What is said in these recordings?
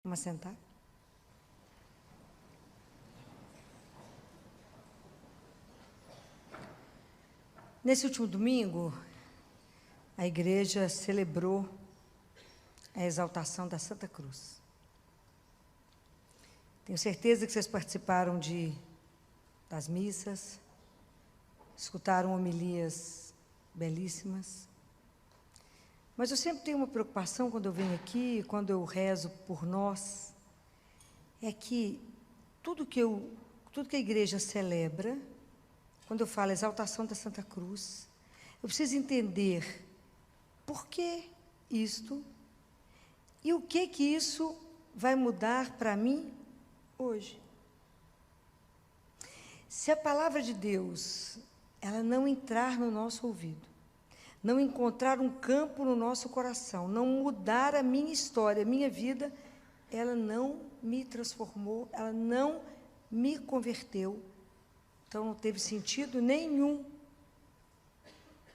Vamos sentar. Nesse último domingo, a igreja celebrou a exaltação da Santa Cruz. Tenho certeza que vocês participaram das missas, escutaram homilias belíssimas. Mas eu sempre tenho uma preocupação quando eu venho aqui, quando eu rezo por nós, é que tudo que a igreja celebra, quando eu falo exaltação da Santa Cruz, eu preciso entender por que isto e o que isso vai mudar para mim hoje. Se a palavra de Deus, ela não entrar no nosso ouvido, não encontrar um campo no nosso coração, não mudar a minha história, a minha vida, ela não me transformou, ela não me converteu. Então, não teve sentido nenhum.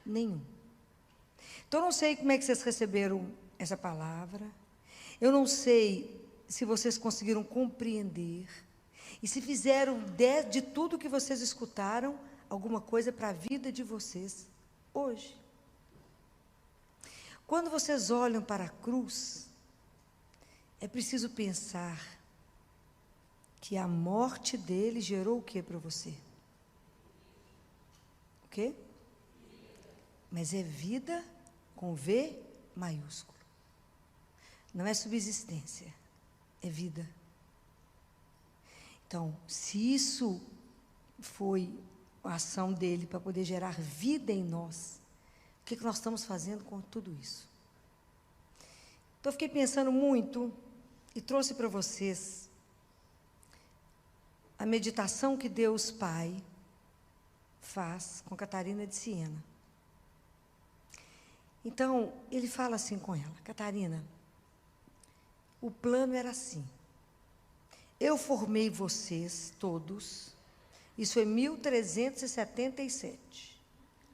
Nenhum. Então, eu não sei como é que vocês receberam essa palavra, eu não sei se vocês conseguiram compreender, e se fizeram de tudo que vocês escutaram, alguma coisa para a vida de vocês hoje. Quando vocês olham para a cruz, é preciso pensar que a morte dele gerou o que para você? O quê? Mas é vida com V maiúsculo. Não é subsistência, é vida. Então, se isso foi a ação dele para poder gerar vida em nós, o que nós estamos fazendo com tudo isso? Então, eu fiquei pensando muito e trouxe para vocês a meditação que Deus Pai faz com Catarina de Siena. Então, ele fala assim com ela: Catarina, o plano era assim. Eu formei vocês todos, isso é 1377.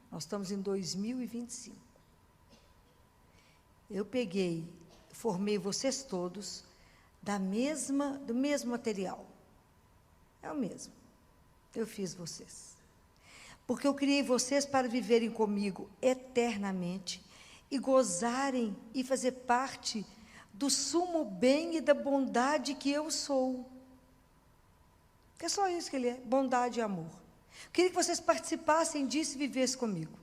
Nós estamos em 2025. Eu formei vocês todos do mesmo material. É o mesmo. Eu fiz vocês. Porque eu criei vocês para viverem comigo eternamente e gozarem e fazer parte do sumo bem e da bondade que eu sou. É só isso que ele é, bondade e amor. Eu queria que vocês participassem disso e vivessem comigo.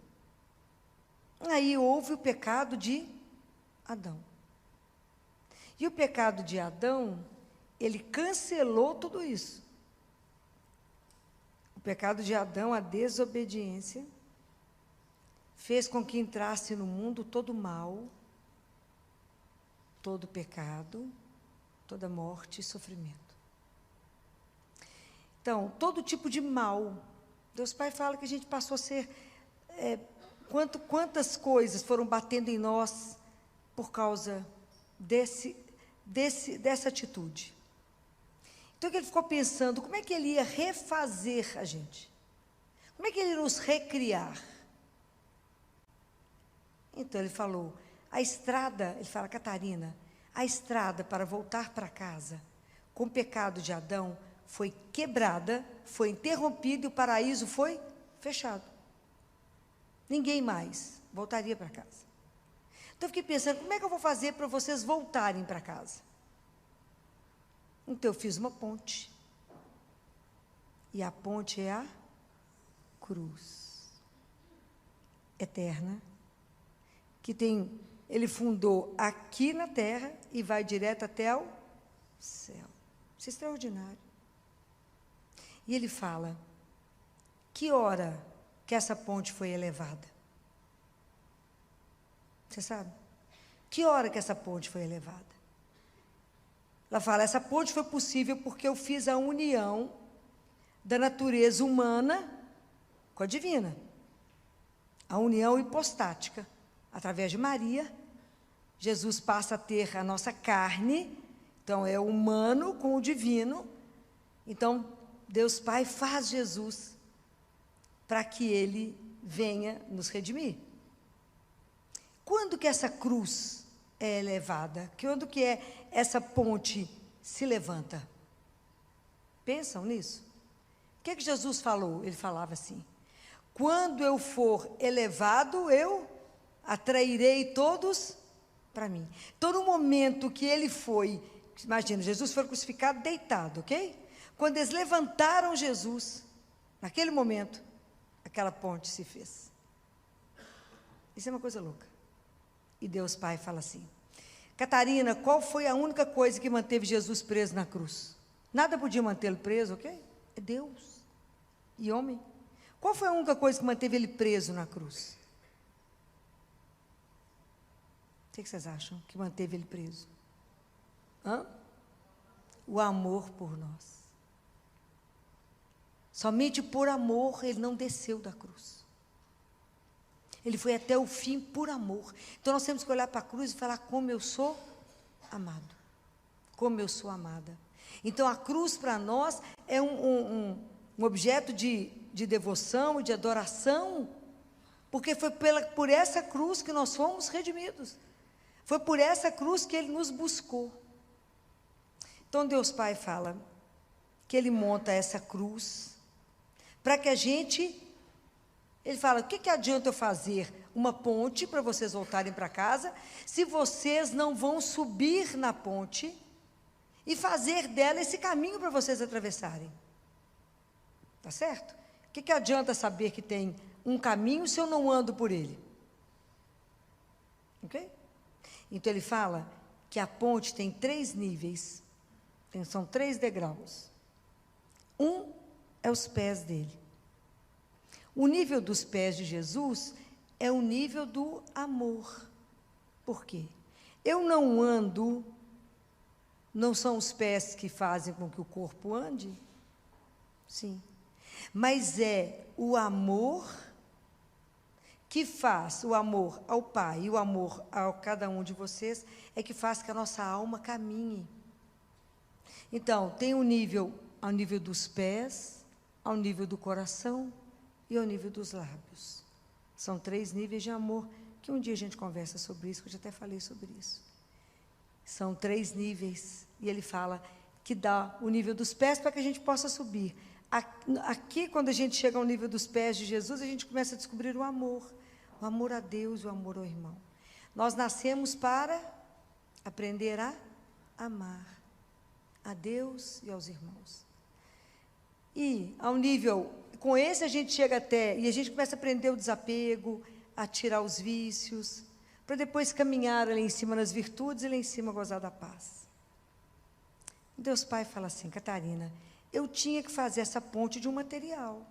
Aí houve o pecado de Adão. E o pecado de Adão, ele cancelou tudo isso. O pecado de Adão, a desobediência, fez com que entrasse no mundo todo mal, todo pecado, toda morte e sofrimento. Então, todo tipo de mal, Deus Pai fala que a gente passou a ser, quantas coisas foram batendo em nós por causa dessa atitude. Então, ele ficou pensando, como é que ele ia refazer a gente? Como é que ele ia nos recriar? Então, ele falou, ele fala, Catarina, a estrada para voltar para casa, com o pecado de Adão, foi quebrada, foi interrompida e o paraíso foi fechado. Ninguém mais voltaria para casa. Então, eu fiquei pensando, como é que eu vou fazer para vocês voltarem para casa? Então, eu fiz uma ponte. E a ponte é a cruz eterna, que ele fundou aqui na terra e vai direto até o céu. Isso é extraordinário. E ele fala, que hora que essa ponte foi elevada? Você sabe? Que hora que essa ponte foi elevada? Ela fala, essa ponte foi possível porque eu fiz a união da natureza humana com a divina. A união hipostática. Através de Maria, Jesus passa a ter a nossa carne, então é o humano com o divino. Então, Deus Pai faz Jesus para que ele venha nos redimir. Quando que essa cruz é elevada? Quando que essa ponte se levanta. Pensam nisso? O que Jesus falou? Ele falava assim: quando eu for elevado, eu atrairei todos para mim. Então, no momento que ele foi, imagina, Jesus foi crucificado deitado, ok? Quando eles levantaram Jesus, naquele momento, aquela ponte se fez. Isso é uma coisa louca. E Deus Pai fala assim: Catarina, qual foi a única coisa que manteve Jesus preso na cruz? Nada podia mantê-lo preso, ok? É Deus e homem. Qual foi a única coisa que manteve ele preso na cruz? O que vocês acham que manteve ele preso? O amor por nós. Somente por amor ele não desceu da cruz. Ele foi até o fim por amor. Então nós temos que olhar para a cruz e falar: como eu sou amado. Como eu sou amada. Então a cruz para nós é um objeto de devoção e de adoração, porque foi por essa cruz que nós fomos redimidos. Foi por essa cruz que ele nos buscou. Então Deus Pai fala que ele monta essa cruz para que a gente... Ele fala: o que adianta eu fazer uma ponte para vocês voltarem para casa, se vocês não vão subir na ponte e fazer dela esse caminho para vocês atravessarem? Tá certo? O que adianta saber que tem um caminho se eu não ando por ele? Ok? Então ele fala que a ponte tem 3 níveis, são 3 degraus. Um é os pés dele. O nível dos pés de Jesus é o nível do amor. Por quê? Eu não ando, não são os pés que fazem com que o corpo ande? Sim. Mas é o amor que faz, o amor ao Pai e o amor a cada um de vocês, é que faz que a nossa alma caminhe. Então, tem um nível ao nível dos pés, ao nível do coração e ao nível dos lábios. São 3 níveis de amor, que um dia a gente conversa sobre isso, que eu já até falei sobre isso. São 3 níveis, e ele fala que dá o nível dos pés para que a gente possa subir. Aqui, quando a gente chega ao nível dos pés de Jesus, a gente começa a descobrir o amor a Deus e o amor ao irmão. Nós nascemos para aprender a amar a Deus e aos irmãos. E ao nível, com esse a gente chega até, e a gente começa a aprender o desapego, a tirar os vícios, para depois caminhar ali em cima nas virtudes e lá em cima gozar da paz. Deus Pai fala assim: Catarina, eu tinha que fazer essa ponte de um material.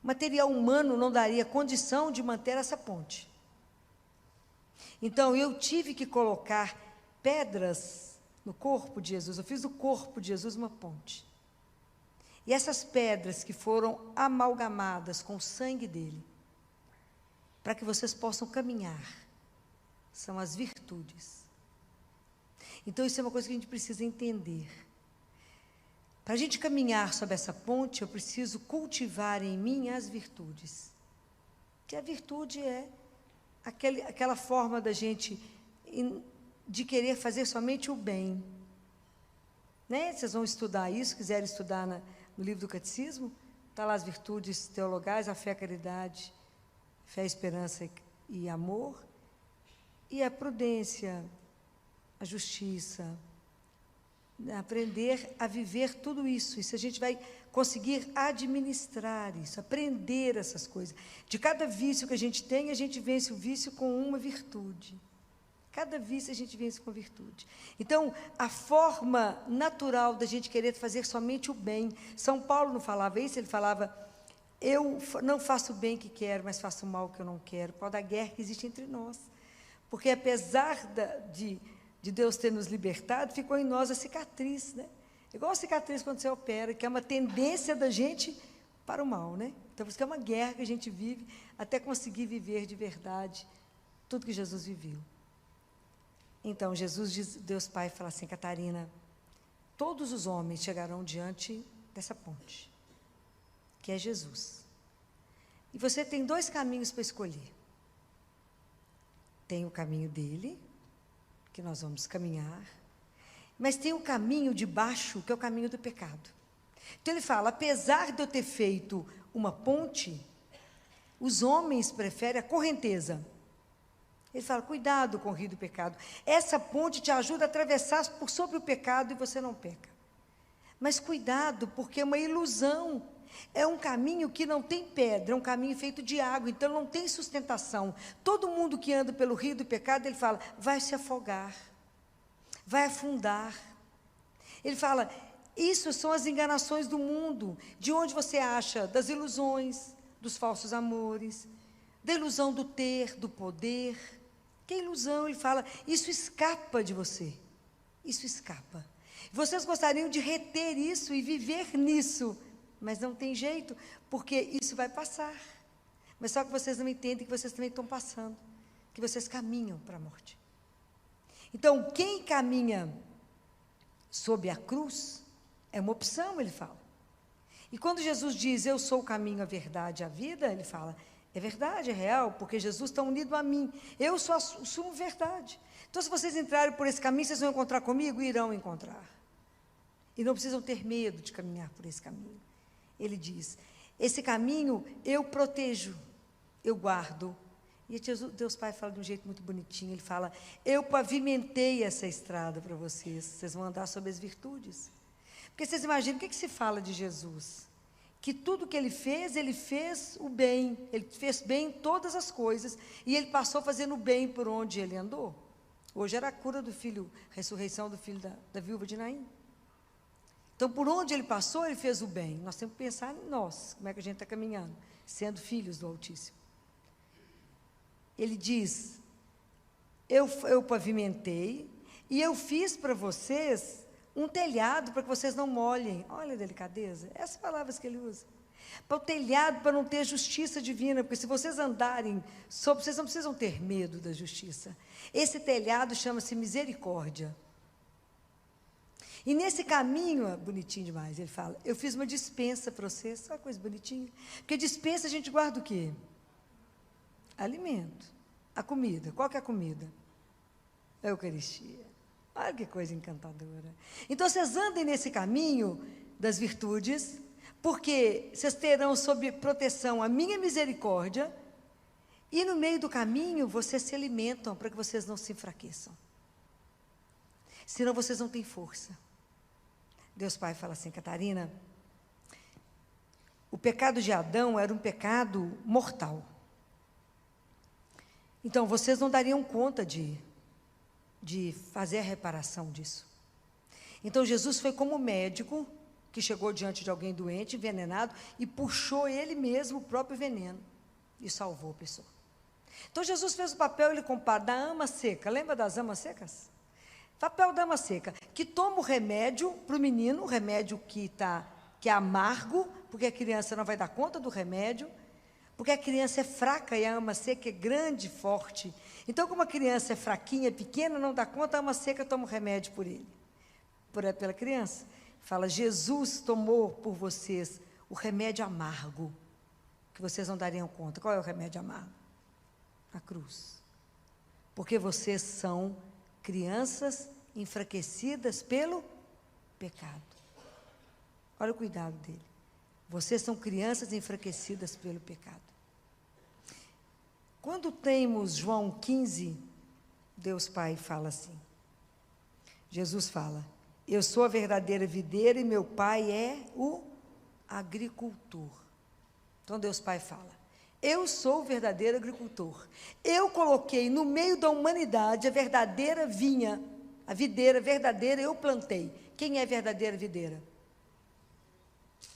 O material humano não daria condição de manter essa ponte. Então, eu tive que colocar pedras no corpo de Jesus. Eu fiz do corpo de Jesus uma ponte. E essas pedras que foram amalgamadas com o sangue dele, para que vocês possam caminhar, são as virtudes. Então, isso é uma coisa que a gente precisa entender. Para a gente caminhar sobre essa ponte, eu preciso cultivar em mim as virtudes. Que a virtude é aquela forma da gente de querer fazer somente o bem. Né? Vocês vão estudar isso, quiserem estudar no livro do Catecismo, está lá as virtudes teologais: a fé, a caridade, fé, esperança e amor, e a prudência, a justiça. Aprender a viver tudo isso. Isso a gente vai conseguir administrar isso, aprender essas coisas. De cada vício que a gente tem, a gente vence o vício com uma virtude. Cada vício a gente vence com virtude. Então, a forma natural da gente querer fazer somente o bem. São Paulo não falava isso, ele falava: eu não faço o bem que quero, mas faço o mal que eu não quero. Por causa da guerra que existe entre nós. Porque apesar de Deus ter nos libertado, ficou em nós a cicatriz, né? Igual a cicatriz quando você opera, que é uma tendência da gente para o mal, né? Então, por isso que é uma guerra que a gente vive, até conseguir viver de verdade tudo que Jesus viveu. Então, Deus Pai fala assim: Catarina, todos os homens chegarão diante dessa ponte, que é Jesus. E você tem 2 caminhos para escolher. Tem o caminho dele, que nós vamos caminhar, Mas tem o caminho de baixo, que é o caminho do pecado. Então ele fala, apesar de eu ter feito uma ponte, os homens preferem a correnteza. Ele fala, cuidado com o rio do pecado. Essa ponte te ajuda a atravessar por sobre o pecado e você não peca. Mas cuidado, porque é uma ilusão. É um caminho que não tem pedra, é um caminho feito de água, então não tem sustentação. Todo mundo que anda pelo rio do pecado, ele fala, vai se afogar, vai afundar. Ele fala, isso são as enganações do mundo, de onde você acha das ilusões, dos falsos amores, da ilusão do ter, do poder. Que ilusão, ele fala, isso escapa de você, isso escapa. Vocês gostariam de reter isso e viver nisso, mas não tem jeito, porque isso vai passar. Mas só que vocês não entendem que vocês também estão passando, que vocês caminham para a morte. Então, quem caminha sob a cruz, é uma opção, ele fala. E quando Jesus diz, eu sou o caminho, a verdade e a vida, ele fala, é verdade, é real, porque Jesus está unido a mim. Eu sou a sua verdade. Então, se vocês entrarem por esse caminho, vocês vão encontrar comigo? Irão encontrar. E não precisam ter medo de caminhar por esse caminho. Ele diz, esse caminho eu protejo, eu guardo. E Jesus, Deus Pai fala de um jeito muito bonitinho, ele fala, eu pavimentei essa estrada para vocês, vocês vão andar sobre as virtudes. Porque vocês imaginam, o que se fala de Jesus? Que tudo que ele fez o bem, ele fez bem em todas as coisas, e ele passou fazendo o bem por onde ele andou. Hoje era a cura do filho, a ressurreição do filho da viúva de Naim. Então, por onde ele passou, ele fez o bem. Nós temos que pensar em nós, como é que a gente está caminhando, sendo filhos do Altíssimo. Ele diz, eu pavimentei, e eu fiz para vocês um telhado para que vocês não molhem. Olha a delicadeza, essas palavras que ele usa. Para o telhado, para não ter justiça divina, porque se vocês andarem sobre, vocês não precisam ter medo da justiça. Esse telhado chama-se misericórdia. E nesse caminho, bonitinho demais, ele fala, eu fiz uma dispensa para vocês, olha que coisa bonitinha. Porque dispensa a gente guarda o quê? Alimento. A comida. Qual que é a comida? A Eucaristia. Olha que coisa encantadora. Então, vocês andem nesse caminho das virtudes, porque vocês terão sob proteção a minha misericórdia, e no meio do caminho, vocês se alimentam para que vocês não se enfraqueçam. Senão, vocês não têm força. Deus Pai fala assim, Catarina, o pecado de Adão era um pecado mortal. Então, vocês não dariam conta de fazer a reparação disso. Então, Jesus foi como médico, que chegou diante de alguém doente, envenenado, e puxou ele mesmo o próprio veneno, e salvou a pessoa. Então, Jesus fez o papel, ele compara, da ama seca, lembra das amas secas? Papel da ama seca, que toma o remédio para o menino, o remédio que é amargo, porque a criança não vai dar conta do remédio, porque a criança é fraca e a ama seca é grande e forte. Então, como a criança é fraquinha, pequena, não dá conta, a ama seca toma o remédio por ele, pela criança. Fala, Jesus tomou por vocês o remédio amargo, que vocês não dariam conta. Qual é o remédio amargo? A cruz. Porque vocês são crianças enfraquecidas pelo pecado. Olha o cuidado dele. Vocês são crianças enfraquecidas pelo pecado. Quando temos João 15, Deus Pai fala assim. Jesus fala, eu sou a verdadeira videira e meu pai é o agricultor. Então Deus Pai fala, eu sou o verdadeiro agricultor. Eu coloquei no meio da humanidade a verdadeira vinha, a videira verdadeira eu plantei. Quem é a verdadeira videira?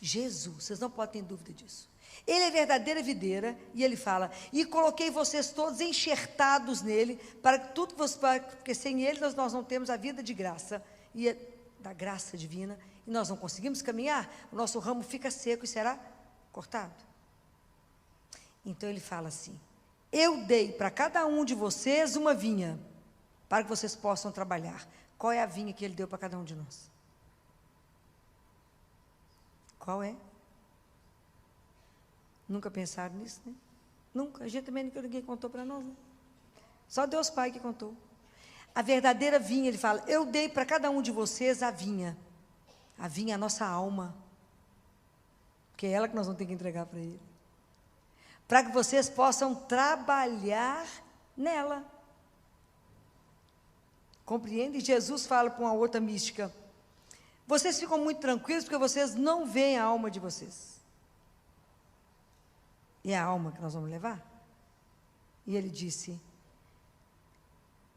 Jesus, vocês não podem ter dúvida disso. Ele é a verdadeira videira, e ele fala, e coloquei vocês todos enxertados nele, para que tudo, porque sem ele nós não temos a vida de graça, e da graça divina, e nós não conseguimos caminhar, o nosso ramo fica seco e será cortado. Então ele fala assim, eu dei para cada um de vocês uma vinha, para que vocês possam trabalhar. Qual é a vinha que ele deu para cada um de nós? Qual é? Nunca pensaram nisso, né? Nunca. A gente também ninguém contou para nós, né? Só Deus Pai que contou. a verdadeira vinha, ele fala, eu dei para cada um de vocês a vinha é a nossa alma, porque é ela que nós vamos ter que entregar para ele, para que vocês possam trabalhar nela. Compreende? Jesus fala para uma outra mística, vocês ficam muito tranquilos porque vocês não veem a alma de vocês. E é a alma que nós vamos levar? E ele disse,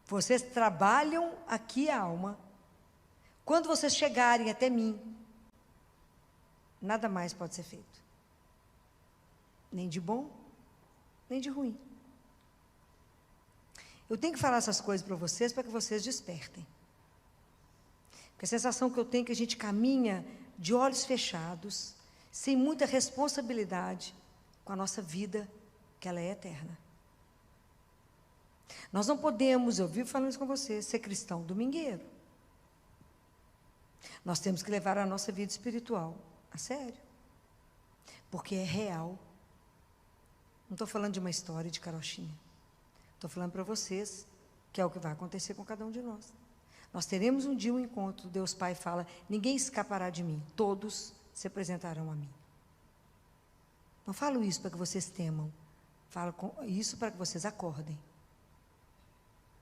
vocês trabalham aqui a alma, quando vocês chegarem até mim, nada mais pode ser feito. Nem de bom, nem de ruim. Eu tenho que falar essas coisas para vocês, para que vocês despertem. Porque a sensação que eu tenho é que a gente caminha de olhos fechados, sem muita responsabilidade com a nossa vida, que ela é eterna. Nós não podemos, eu vivo falando isso com vocês, ser cristão domingueiro. Nós temos que levar a nossa vida espiritual a sério, porque é real. Não estou falando de uma história de carochinha. Estou falando para vocês que é o que vai acontecer com cada um de nós. Nós teremos um dia um encontro, Deus Pai fala, ninguém escapará de mim, todos se apresentarão a mim. Não falo isso para que vocês temam, falo isso para que vocês acordem,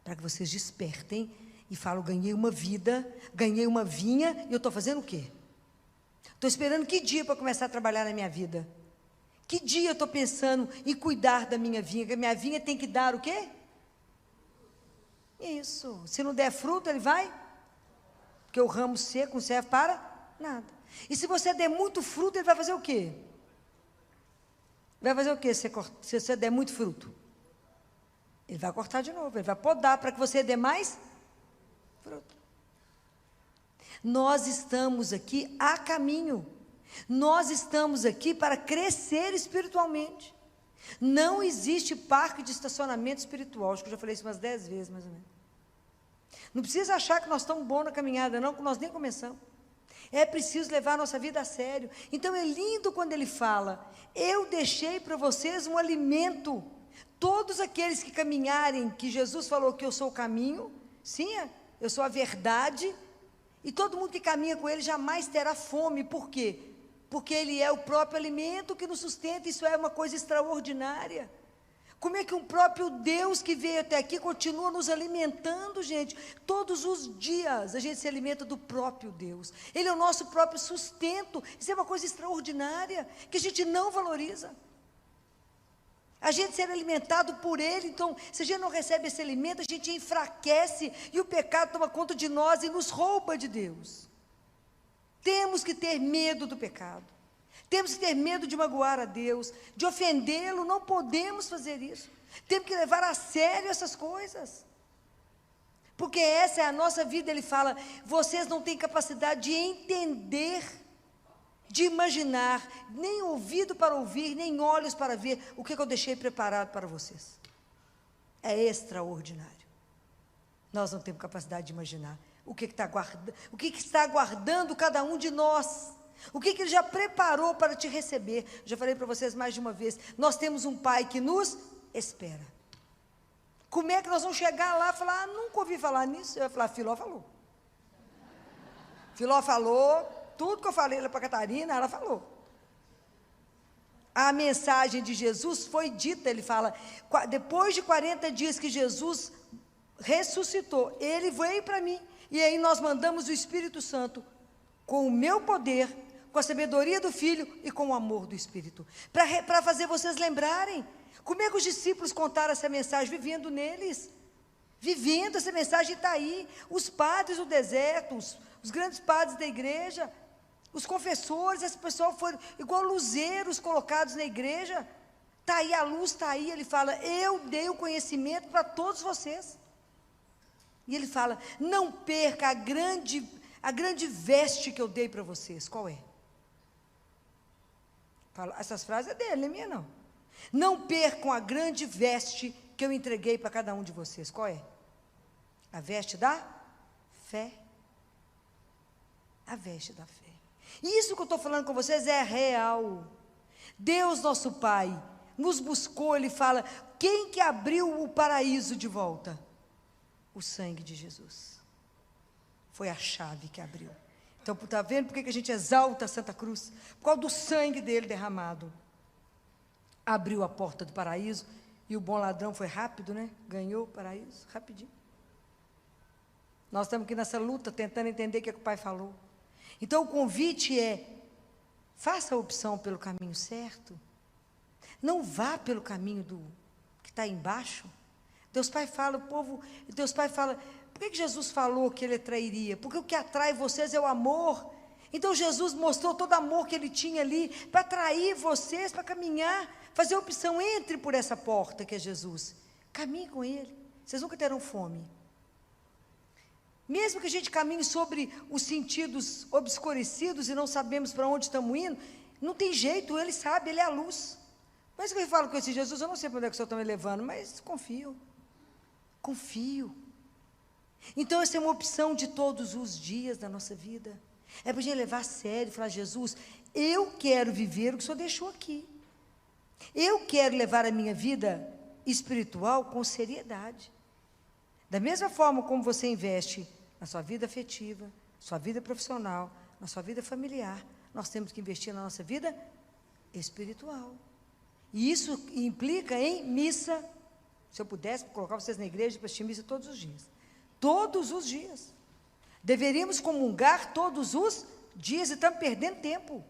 para que vocês despertem e falo, ganhei uma vida, ganhei uma vinha, e eu estou fazendo o quê? Estou esperando que dia para começar a trabalhar na minha vida? Que dia eu estou pensando em cuidar da minha vinha? Que a minha vinha tem que dar o quê? Isso. Se não der fruto, ele vai? Porque o ramo seco não serve para nada. E se você der muito fruto, ele vai fazer o quê? Vai fazer o quê se você der muito fruto? Ele vai cortar de novo, ele vai podar para que você dê mais fruto. Nós estamos aqui a caminho. Nós estamos aqui para crescer espiritualmente. Não existe parque de estacionamento espiritual. Acho que eu já falei isso umas 10 vezes, mais ou menos. Não precisa achar que nós estamos bons na caminhada, não, que nós nem começamos. É preciso levar a nossa vida a sério. Então é lindo quando ele fala, eu deixei para vocês um alimento. Todos aqueles que caminharem, que Jesus falou que eu sou o caminho, sim, eu sou a verdade, e todo mundo que caminha com ele jamais terá fome. Por quê? Porque ele é o próprio alimento que nos sustenta. Isso é uma coisa extraordinária. Como é que um próprio Deus que veio até aqui continua nos alimentando, gente? Todos os dias a gente se alimenta do próprio Deus. Ele é o nosso próprio sustento. Isso é uma coisa extraordinária, que a gente não valoriza. A gente ser alimentado por Ele, então, se a gente não recebe esse alimento, a gente enfraquece, e o pecado toma conta de nós e nos rouba de Deus. Temos que ter medo do pecado. Temos que ter medo de magoar a Deus, de ofendê-lo. Não podemos fazer isso. Temos que levar a sério essas coisas. Porque essa é a nossa vida. Ele fala, vocês não têm capacidade de entender, de imaginar, nem ouvido para ouvir, nem olhos para ver o que eu deixei preparado para vocês. É extraordinário. Nós não temos capacidade de imaginar o que está aguardando cada um de nós. O que ele já preparou para te receber. Já falei para vocês mais de uma vez, nós temos um Pai que nos espera. Como é que nós vamos chegar lá e falar, nunca ouvi falar nisso? Eu ia falar, Filó falou. Filó falou, tudo que eu falei lá para a Catarina, ela falou. A mensagem de Jesus foi dita, ele fala, depois de 40 dias que Jesus ressuscitou, ele veio para mim, e aí nós mandamos o Espírito Santo, com o meu poder, com a sabedoria do Filho e com o amor do Espírito, para fazer vocês lembrarem, como é que os discípulos contaram essa mensagem? Vivendo neles, vivendo, essa mensagem está aí, os padres do deserto, os grandes padres da igreja, os confessores, esse pessoal foram igual luzeiros colocados na igreja, está aí a luz, está aí, ele fala, eu dei o conhecimento para todos vocês, e ele fala, não perca a grande veste que eu dei para vocês. Qual é? Essas frases é dele, não é minha não. Não percam a grande veste que eu entreguei para cada um de vocês. Qual é? A veste da fé. A veste da fé. Isso que eu estou falando com vocês é real. Deus, nosso Pai, nos buscou, Ele fala, quem que abriu o paraíso de volta? o sangue de Jesus. Foi a chave que abriu. Então, está vendo por que a gente exalta a Santa Cruz? Por causa do sangue dele derramado. Abriu a porta do paraíso, e o bom ladrão foi rápido, né? Ganhou o paraíso, rapidinho. Nós estamos aqui nessa luta, tentando entender o que o Pai falou. Então, o convite é, faça a opção pelo caminho certo. Não vá pelo caminho que está embaixo. Deus Pai fala, Deus Pai fala, por que Jesus falou que ele trairia? Porque o que atrai vocês é o amor. Então Jesus mostrou todo o amor que ele tinha ali, para atrair vocês, para caminhar, fazer a opção, entre por essa porta que é Jesus. Caminhe com ele, vocês nunca terão fome. Mesmo que a gente caminhe sobre os sentidos obscurecidos e não sabemos para onde estamos indo, não tem jeito, ele sabe, ele é a luz. Mas que eu falo com esse Jesus, eu não sei para onde é que o Senhor está me levando, mas confio. Então, essa é uma opção de todos os dias da nossa vida. É para a gente levar a sério, falar, Jesus, eu quero viver o que o Senhor deixou aqui. Eu quero levar a minha vida espiritual com seriedade. Da mesma forma como você investe na sua vida afetiva, sua vida profissional, na sua vida familiar, nós temos que investir na nossa vida espiritual. E isso implica em missa. Se eu pudesse colocar vocês na igreja para assistir missa todos os dias. Todos os dias. Deveríamos comungar todos os dias, e estamos perdendo tempo.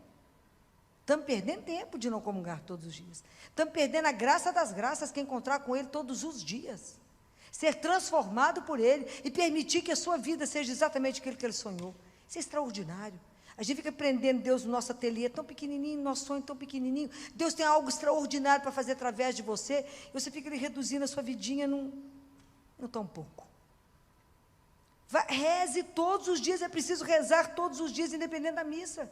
Estamos perdendo tempo de não comungar todos os dias. Estamos perdendo a graça das graças, que é encontrar com Ele todos os dias. Ser transformado por Ele e permitir que a sua vida seja exatamente aquilo que Ele sonhou. Isso é extraordinário. A gente fica prendendo Deus no nosso ateliê, tão pequenininho, nosso sonho tão pequenininho. Deus tem algo extraordinário para fazer através de você, e você fica ali reduzindo a sua vidinha num tão pouco. Reze todos os dias, é preciso rezar todos os dias, independente da missa.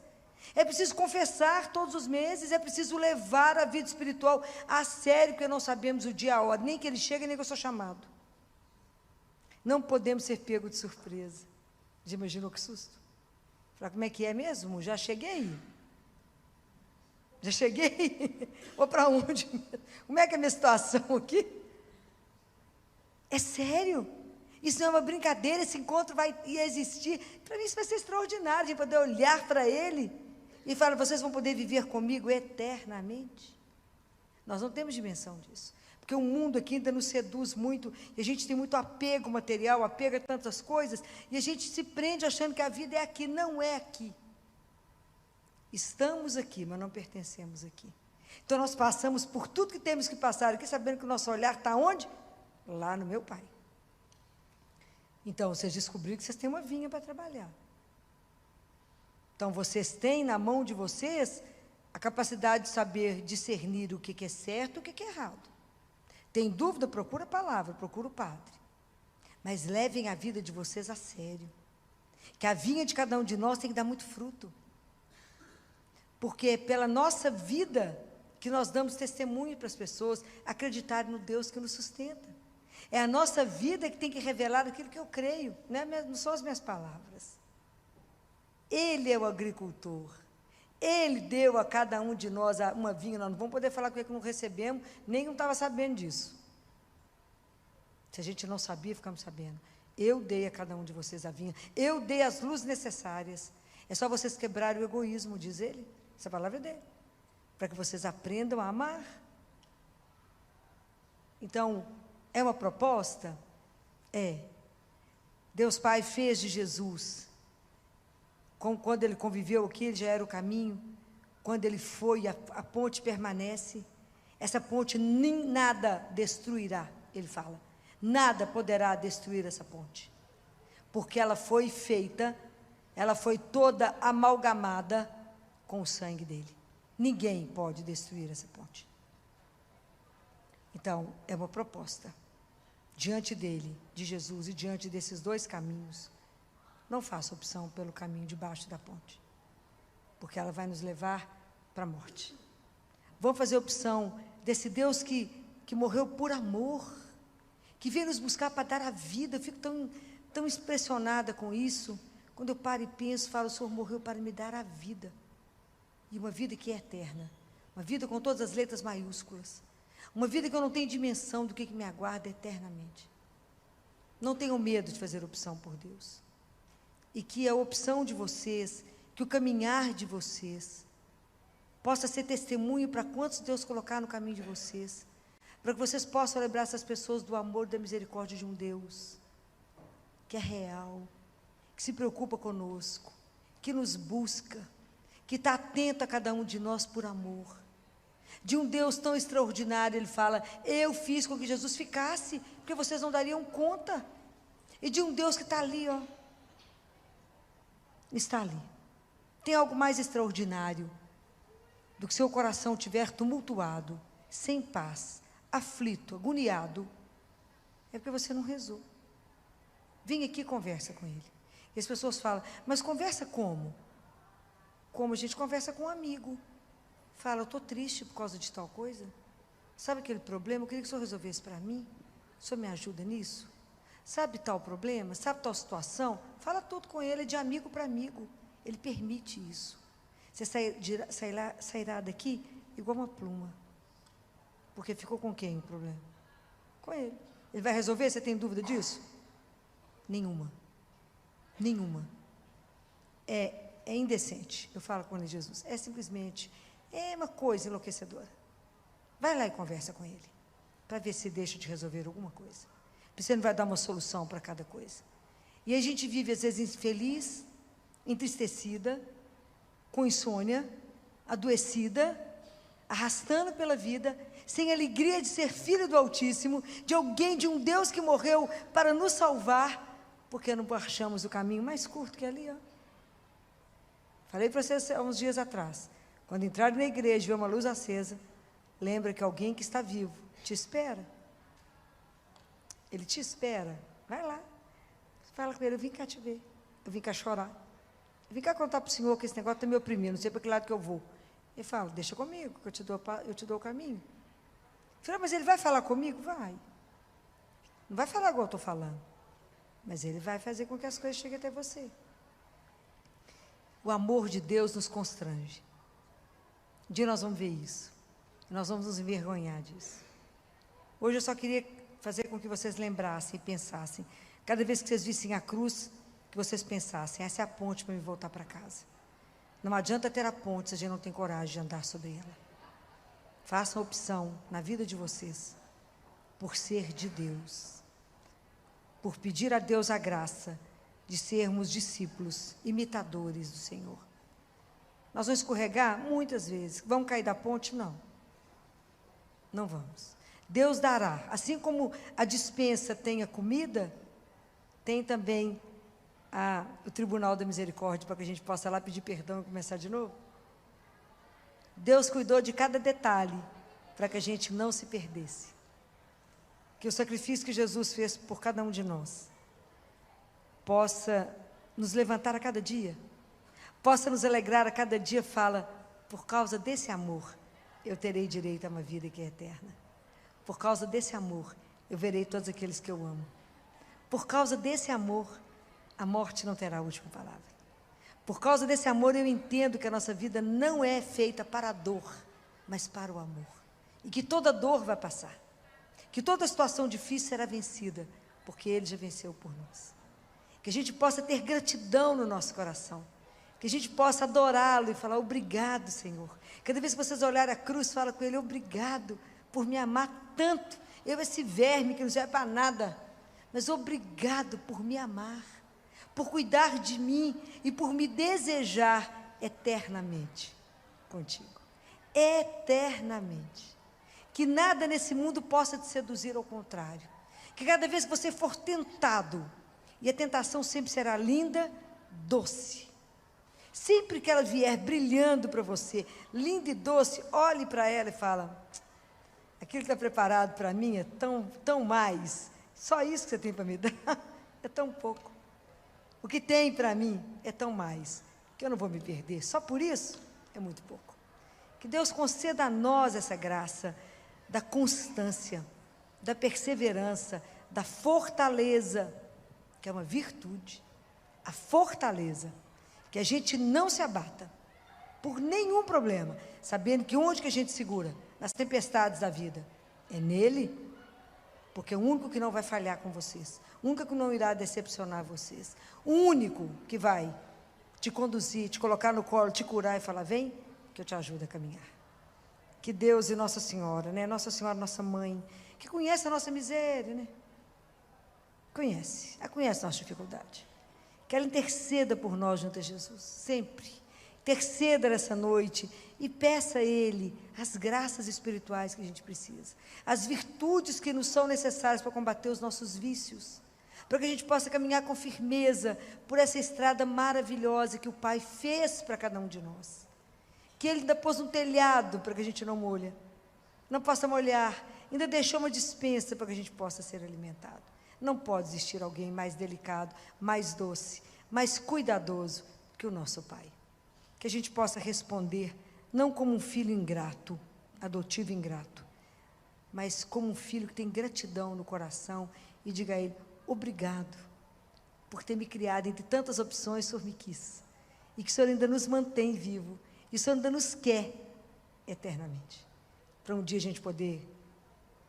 É preciso confessar todos os meses, é preciso levar a vida espiritual a sério, porque não sabemos o dia e a hora, nem que ele chega, nem que eu sou chamado. Não podemos ser pegos de surpresa. Já imaginou que susto? Como é que é mesmo? Já cheguei? Vou para onde? Como é que é a minha situação aqui? É sério? Isso não é uma brincadeira, esse encontro vai existir. Para mim isso vai ser extraordinário, de poder olhar para Ele e falar, vocês vão poder viver comigo eternamente. Nós não temos dimensão disso. Porque o mundo aqui ainda nos seduz muito, e a gente tem muito apego material, apego a tantas coisas, e a gente se prende achando que a vida é aqui. Não é aqui. Estamos aqui, mas não pertencemos aqui. Então nós passamos por tudo que temos que passar aqui, sabendo que o nosso olhar está onde? Lá no meu Pai. Então vocês descobriram que vocês têm uma vinha para trabalhar. Então vocês têm na mão de vocês a capacidade de saber discernir o que é certo e o que é errado. Tem dúvida? Procura a palavra, procura o padre. Mas levem a vida de vocês a sério. Que a vinha de cada um de nós tem que dar muito fruto. Porque é pela nossa vida que nós damos testemunho para as pessoas acreditarem no Deus que nos sustenta. É a nossa vida que tem que revelar aquilo que eu creio, não são as minhas palavras. Ele é o agricultor. Ele deu a cada um de nós uma vinha. Nós não vamos poder falar que não recebemos, nem não estava sabendo disso. Se a gente não sabia, ficamos sabendo. Eu dei a cada um de vocês a vinha. Eu dei as luzes necessárias. É só vocês quebrarem o egoísmo, diz ele. Essa palavra é dele. Para que vocês aprendam a amar. Então, é uma proposta? É. Deus Pai fez de Jesus. Quando ele conviveu aqui, ele já era o caminho. Quando ele foi, a ponte permanece. Essa ponte nem nada destruirá, ele fala. Nada poderá destruir essa ponte. Porque ela foi feita, ela foi toda amalgamada com o sangue dele. Ninguém pode destruir essa ponte. Então, é uma proposta. Diante dele, de Jesus, e diante desses dois caminhos, não faça opção pelo caminho debaixo da ponte, porque ela vai nos levar para a morte. Vamos fazer opção desse Deus que morreu por amor, que veio nos buscar para dar a vida. Eu fico tão impressionada com isso, quando eu paro e penso, falo, o Senhor morreu para me dar a vida, e uma vida que é eterna, uma vida com todas as letras maiúsculas, uma vida que eu não tenho dimensão do que me aguarda eternamente. Não tenham medo de fazer opção por Deus. E que a opção de vocês, que o caminhar de vocês, possa ser testemunho para quantos Deus colocar no caminho de vocês, para que vocês possam lembrar essas pessoas do amor e da misericórdia de um Deus que é real, que se preocupa conosco, que nos busca, que está atento a cada um de nós por amor. De um Deus tão extraordinário, ele fala, eu fiz com que Jesus ficasse, porque vocês não dariam conta. E de um Deus que está ali, ó, está ali. Tem algo mais extraordinário do que seu coração estiver tumultuado, sem paz, aflito, agoniado, é porque você não rezou. Vem aqui e conversa com ele. E as pessoas falam, mas conversa como? Como a gente conversa com um amigo. Fala, eu estou triste por causa de tal coisa. Sabe aquele problema? Eu queria que o senhor resolvesse para mim. O senhor me ajuda nisso? Sabe tal problema? Sabe tal situação? Fala tudo com ele, de amigo para amigo. Ele permite isso. Você sairá daqui igual uma pluma. Porque ficou com quem o problema? Com ele. Ele vai resolver? Você tem dúvida disso? Nenhuma. Nenhuma. É indecente. Eu falo com ele, Jesus. É simplesmente, é uma coisa enlouquecedora. Vai lá e conversa com ele, para ver se deixa de resolver alguma coisa. Você não vai dar uma solução para cada coisa. E a gente vive, às vezes, infeliz, entristecida, com insônia, adoecida, arrastando pela vida, sem alegria de ser filho do Altíssimo, de alguém, de um Deus que morreu para nos salvar, porque não achamos o caminho mais curto que é ali, ó. Falei para vocês há uns dias atrás, quando entrarem na igreja e ver uma luz acesa, lembra que alguém que está vivo te espera. Ele te espera. Vai lá. Fala com ele, eu vim cá te ver. Eu vim cá chorar. Eu vim cá contar para o Senhor que esse negócio está me oprimindo, não sei para que lado que eu vou. Ele fala, deixa comigo, que eu te dou o caminho. Eu falo, mas ele vai falar comigo? Vai. Não vai falar igual eu estou falando. Mas ele vai fazer com que as coisas cheguem até você. O amor de Deus nos constrange. Um dia nós vamos ver isso. Nós vamos nos envergonhar disso. Hoje eu só queria fazer com que vocês lembrassem e pensassem. Cada vez que vocês vissem a cruz, que vocês pensassem, essa é a ponte para me voltar para casa. Não adianta ter a ponte se a gente não tem coragem de andar sobre ela. Façam a opção na vida de vocês, por ser de Deus. Por pedir a Deus a graça de sermos discípulos, imitadores do Senhor. Nós vamos escorregar muitas vezes. Vamos cair da ponte? Não. Não vamos. Deus dará. Assim como a despensa tem a comida, tem também o Tribunal da Misericórdia, para que a gente possa lá pedir perdão e começar de novo. Deus cuidou de cada detalhe, para que a gente não se perdesse. Que o sacrifício que Jesus fez por cada um de nós possa nos levantar a cada dia, possa nos alegrar a cada dia. Fala, por causa desse amor, eu terei direito a uma vida que é eterna. Por causa desse amor, eu verei todos aqueles que eu amo. Por causa desse amor, a morte não terá a última palavra. Por causa desse amor, eu entendo que a nossa vida não é feita para a dor, mas para o amor. E que toda dor vai passar. Que toda situação difícil será vencida, porque Ele já venceu por nós. Que a gente possa ter gratidão no nosso coração. Que a gente possa adorá-lo e falar, obrigado, Senhor. Cada vez que vocês olharem a cruz, fala com Ele, obrigado por me amar tanto. Eu, esse verme que não serve para nada. Mas obrigado por me amar, por cuidar de mim e por me desejar eternamente contigo. Eternamente. Que nada nesse mundo possa te seduzir, ao contrário. Que cada vez que você for tentado, e a tentação sempre será linda, doce. Sempre que ela vier brilhando para você, linda e doce, olhe para ela e fala, aquilo que está preparado para mim é tão mais, só isso que você tem para me dar, é tão pouco. O que tem para mim é tão mais, que eu não vou me perder, só por isso é muito pouco. Que Deus conceda a nós essa graça, da constância, da perseverança, da fortaleza, que é uma virtude, a fortaleza, que a gente não se abata, por nenhum problema, sabendo que onde que a gente segura? Nas tempestades da vida, é nele, porque é o único que não vai falhar com vocês, o único que não irá decepcionar vocês, o único que vai te conduzir, te colocar no colo, te curar e falar, vem, que eu te ajudo a caminhar. Que Deus e Nossa Senhora, né? Nossa Senhora, nossa mãe, que conhece a nossa miséria, né? Conhece a nossa dificuldade. Que ela interceda por nós junto a Jesus, sempre. Interceda nessa noite e peça a Ele as graças espirituais que a gente precisa, as virtudes que nos são necessárias para combater os nossos vícios, para que a gente possa caminhar com firmeza por essa estrada maravilhosa que o Pai fez para cada um de nós. Que Ele ainda pôs um telhado para que a gente não molhe, não possa molhar, ainda deixou uma despensa para que a gente possa ser alimentado. Não pode existir alguém mais delicado, mais doce, mais cuidadoso que o nosso Pai. Que a gente possa responder, não como um filho ingrato, adotivo ingrato, mas como um filho que tem gratidão no coração e diga a Ele, obrigado por ter me criado entre tantas opções, o Senhor me quis. E que o Senhor ainda nos mantém vivo, e o Senhor ainda nos quer eternamente. Para um dia a gente poder,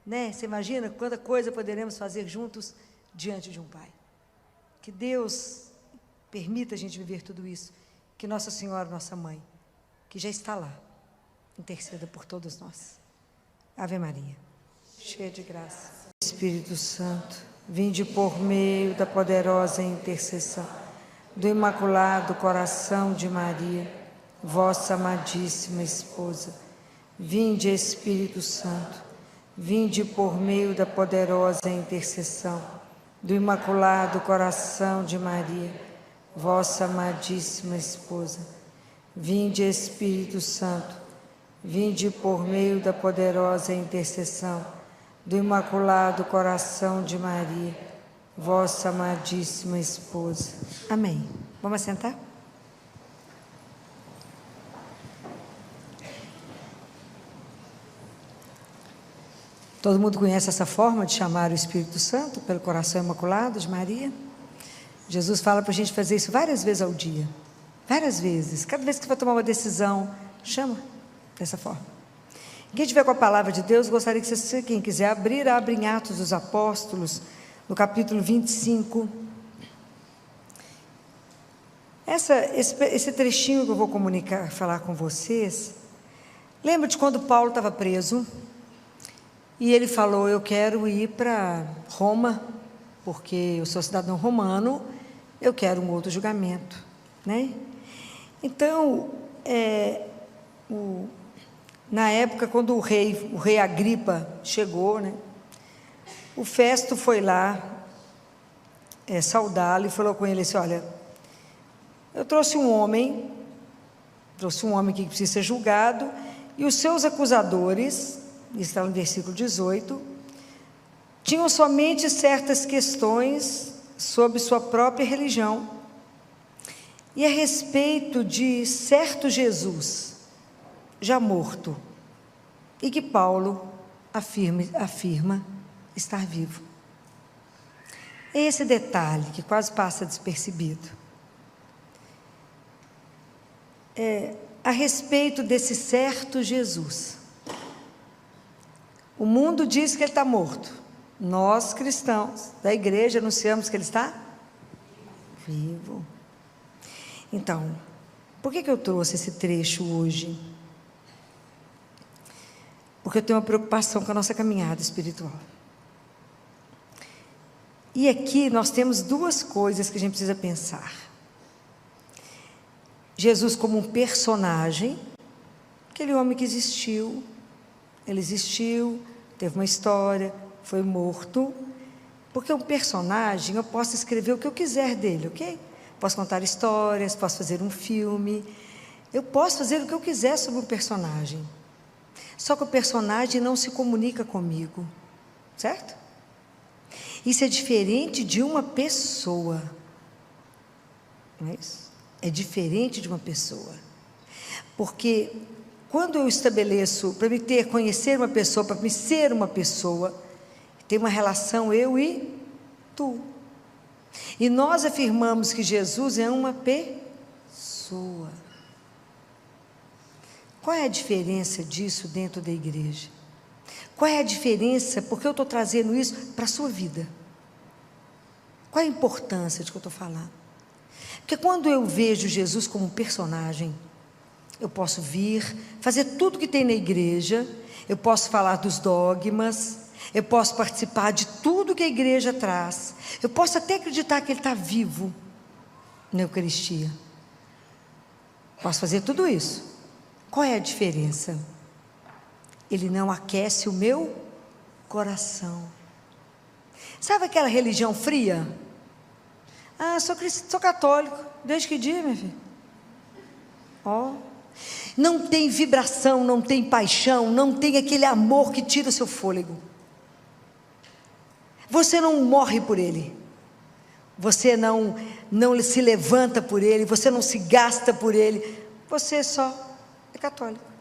né? Você imagina quanta coisa poderemos fazer juntos diante de um Pai. Que Deus permita a gente viver tudo isso. Que Nossa Senhora, nossa mãe, que já está lá, interceda por todos nós. Ave Maria, cheia de graça. Espírito Santo, vinde por meio da poderosa intercessão do Imaculado Coração de Maria, vossa amadíssima esposa. Vinde, Espírito Santo, vinde por meio da poderosa intercessão do Imaculado Coração de Maria, vossa amadíssima esposa. Vinde, Espírito Santo, vinde por meio da poderosa intercessão do Imaculado Coração de Maria, vossa amadíssima esposa. Amém. Vamos sentar? Todo mundo conhece essa forma de chamar o Espírito Santo, pelo coração imaculado de Maria? Jesus fala para a gente fazer isso várias vezes ao dia. Várias vezes. Cada vez que vai tomar uma decisão, chama dessa forma. Quem tiver com a palavra de Deus, gostaria que você, quem quiser abrir, abre em Atos dos Apóstolos, no capítulo 25. Esse trechinho que eu vou falar com vocês, lembra de quando Paulo estava preso? E ele falou, eu quero ir para Roma, porque eu sou cidadão romano, eu quero um outro julgamento, né? Então, na época, quando o rei Agripa chegou, né, o Festo foi lá saudá-lo e falou com ele assim, olha, eu trouxe um homem que precisa ser julgado, e os seus acusadores, isso está no versículo 18, tinham somente certas questões sobre sua própria religião e a respeito de certo Jesus já morto e que Paulo afirma estar vivo. É esse detalhe que quase passa despercebido. A respeito desse certo Jesus. O mundo diz que ele está morto. Nós, cristãos da igreja, anunciamos que ele está vivo. Então, por que eu trouxe esse trecho hoje? Porque eu tenho uma preocupação com a nossa caminhada espiritual. E aqui nós temos duas coisas que a gente precisa pensar. Jesus como um personagem, aquele homem que existiu, ele existiu, teve uma história, foi morto, porque um personagem, eu posso escrever o que eu quiser dele, ok? Posso contar histórias, posso fazer um filme, eu posso fazer o que eu quiser sobre um personagem, só que o personagem não se comunica comigo, certo? Isso é diferente de uma pessoa, não é isso? É diferente de uma pessoa, porque quando eu estabeleço, para me conhecer uma pessoa, para me ser uma pessoa, tem uma relação eu e tu. E nós afirmamos que Jesus é uma pessoa. Qual é a diferença disso dentro da igreja? Qual é a diferença? Porque eu estou trazendo isso para a sua vida. Qual é a importância de que eu estou falando? Porque quando eu vejo Jesus como um personagem, eu posso vir, fazer tudo que tem na igreja, eu posso falar dos dogmas, eu posso participar de tudo que a igreja traz, eu posso até acreditar que Ele está vivo na Eucaristia. Posso fazer tudo isso. Qual é a diferença? Ele não aquece o meu coração. Sabe aquela religião fria? Ah, sou católico. Desde que dia, minha filha? Ó. Não tem vibração, não tem paixão, não tem aquele amor que tira o seu fôlego. Você não morre por Ele. Você não se levanta por Ele, você não se gasta por Ele. Você só é católico.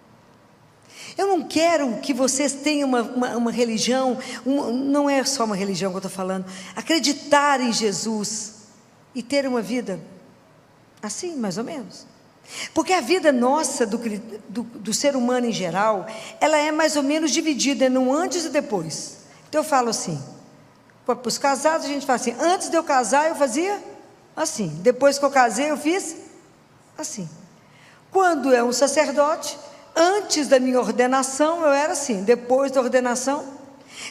Eu não quero que vocês tenham uma religião, não é só uma religião que eu estou falando, acreditar em Jesus e ter uma vida assim, mais ou menos. Porque a vida nossa, do ser humano em geral, ela é mais ou menos dividida no antes e depois. Então eu falo assim, para os casados a gente fala assim, antes de eu casar eu fazia assim, depois que eu casei eu fiz assim. Quando é um sacerdote, antes da minha ordenação eu era assim, depois da ordenação.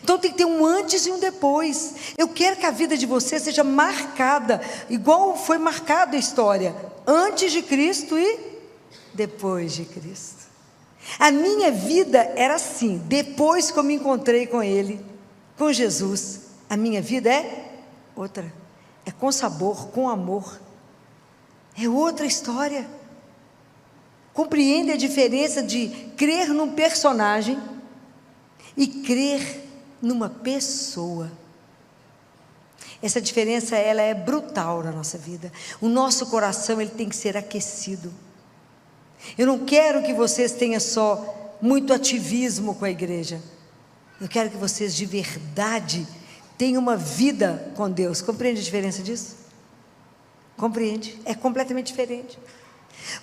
Então tem que ter um antes e um depois. Eu quero que a vida de você seja marcada, igual foi marcada a história, antes de Cristo e depois de Cristo. A minha vida era assim, depois que eu me encontrei com Ele, com Jesus, a minha vida é outra, é com sabor, com amor, é outra história. Compreende a diferença de crer num personagem e crer numa pessoa. Essa diferença, ela é brutal na nossa vida. O nosso coração, ele tem que ser aquecido. Eu não quero que vocês tenham só muito ativismo com a igreja. Eu quero que vocês de verdade tenham uma vida com Deus. Compreende a diferença disso? Compreende? É completamente diferente.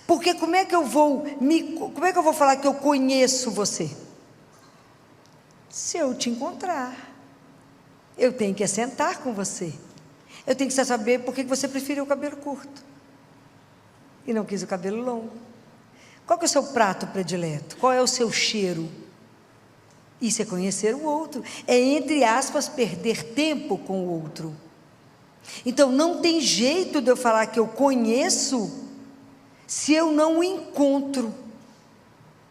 Porque como é que eu vou falar que eu conheço você? Se eu te encontrar, eu tenho que sentar com você, eu tenho que saber por que você preferiu o cabelo curto e não quis o cabelo longo. Qual que é o seu prato predileto? Qual é o seu cheiro? Isso é conhecer o outro, é, entre aspas, perder tempo com o outro. Então não tem jeito de eu falar que eu conheço se eu não o encontro.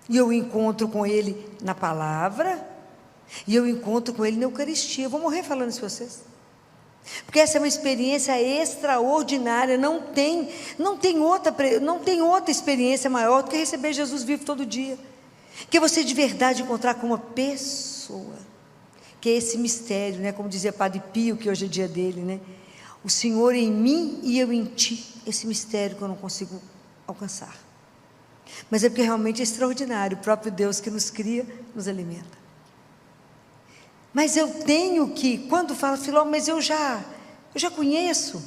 E eu encontro com Ele na palavra, e eu encontro com Ele na Eucaristia. Eu vou morrer falando isso para vocês, porque essa é uma experiência extraordinária. Não tem outra experiência maior do que receber Jesus vivo todo dia, que você de verdade encontrar com uma pessoa, que é esse mistério, né? Como dizia Padre Pio, que hoje é dia dele, né? O Senhor em mim e eu em ti. Esse mistério que eu não consigo alcançar, mas é porque realmente é extraordinário. O próprio Deus que nos cria, nos alimenta. Mas eu tenho que, quando fala Filó, mas eu já conheço.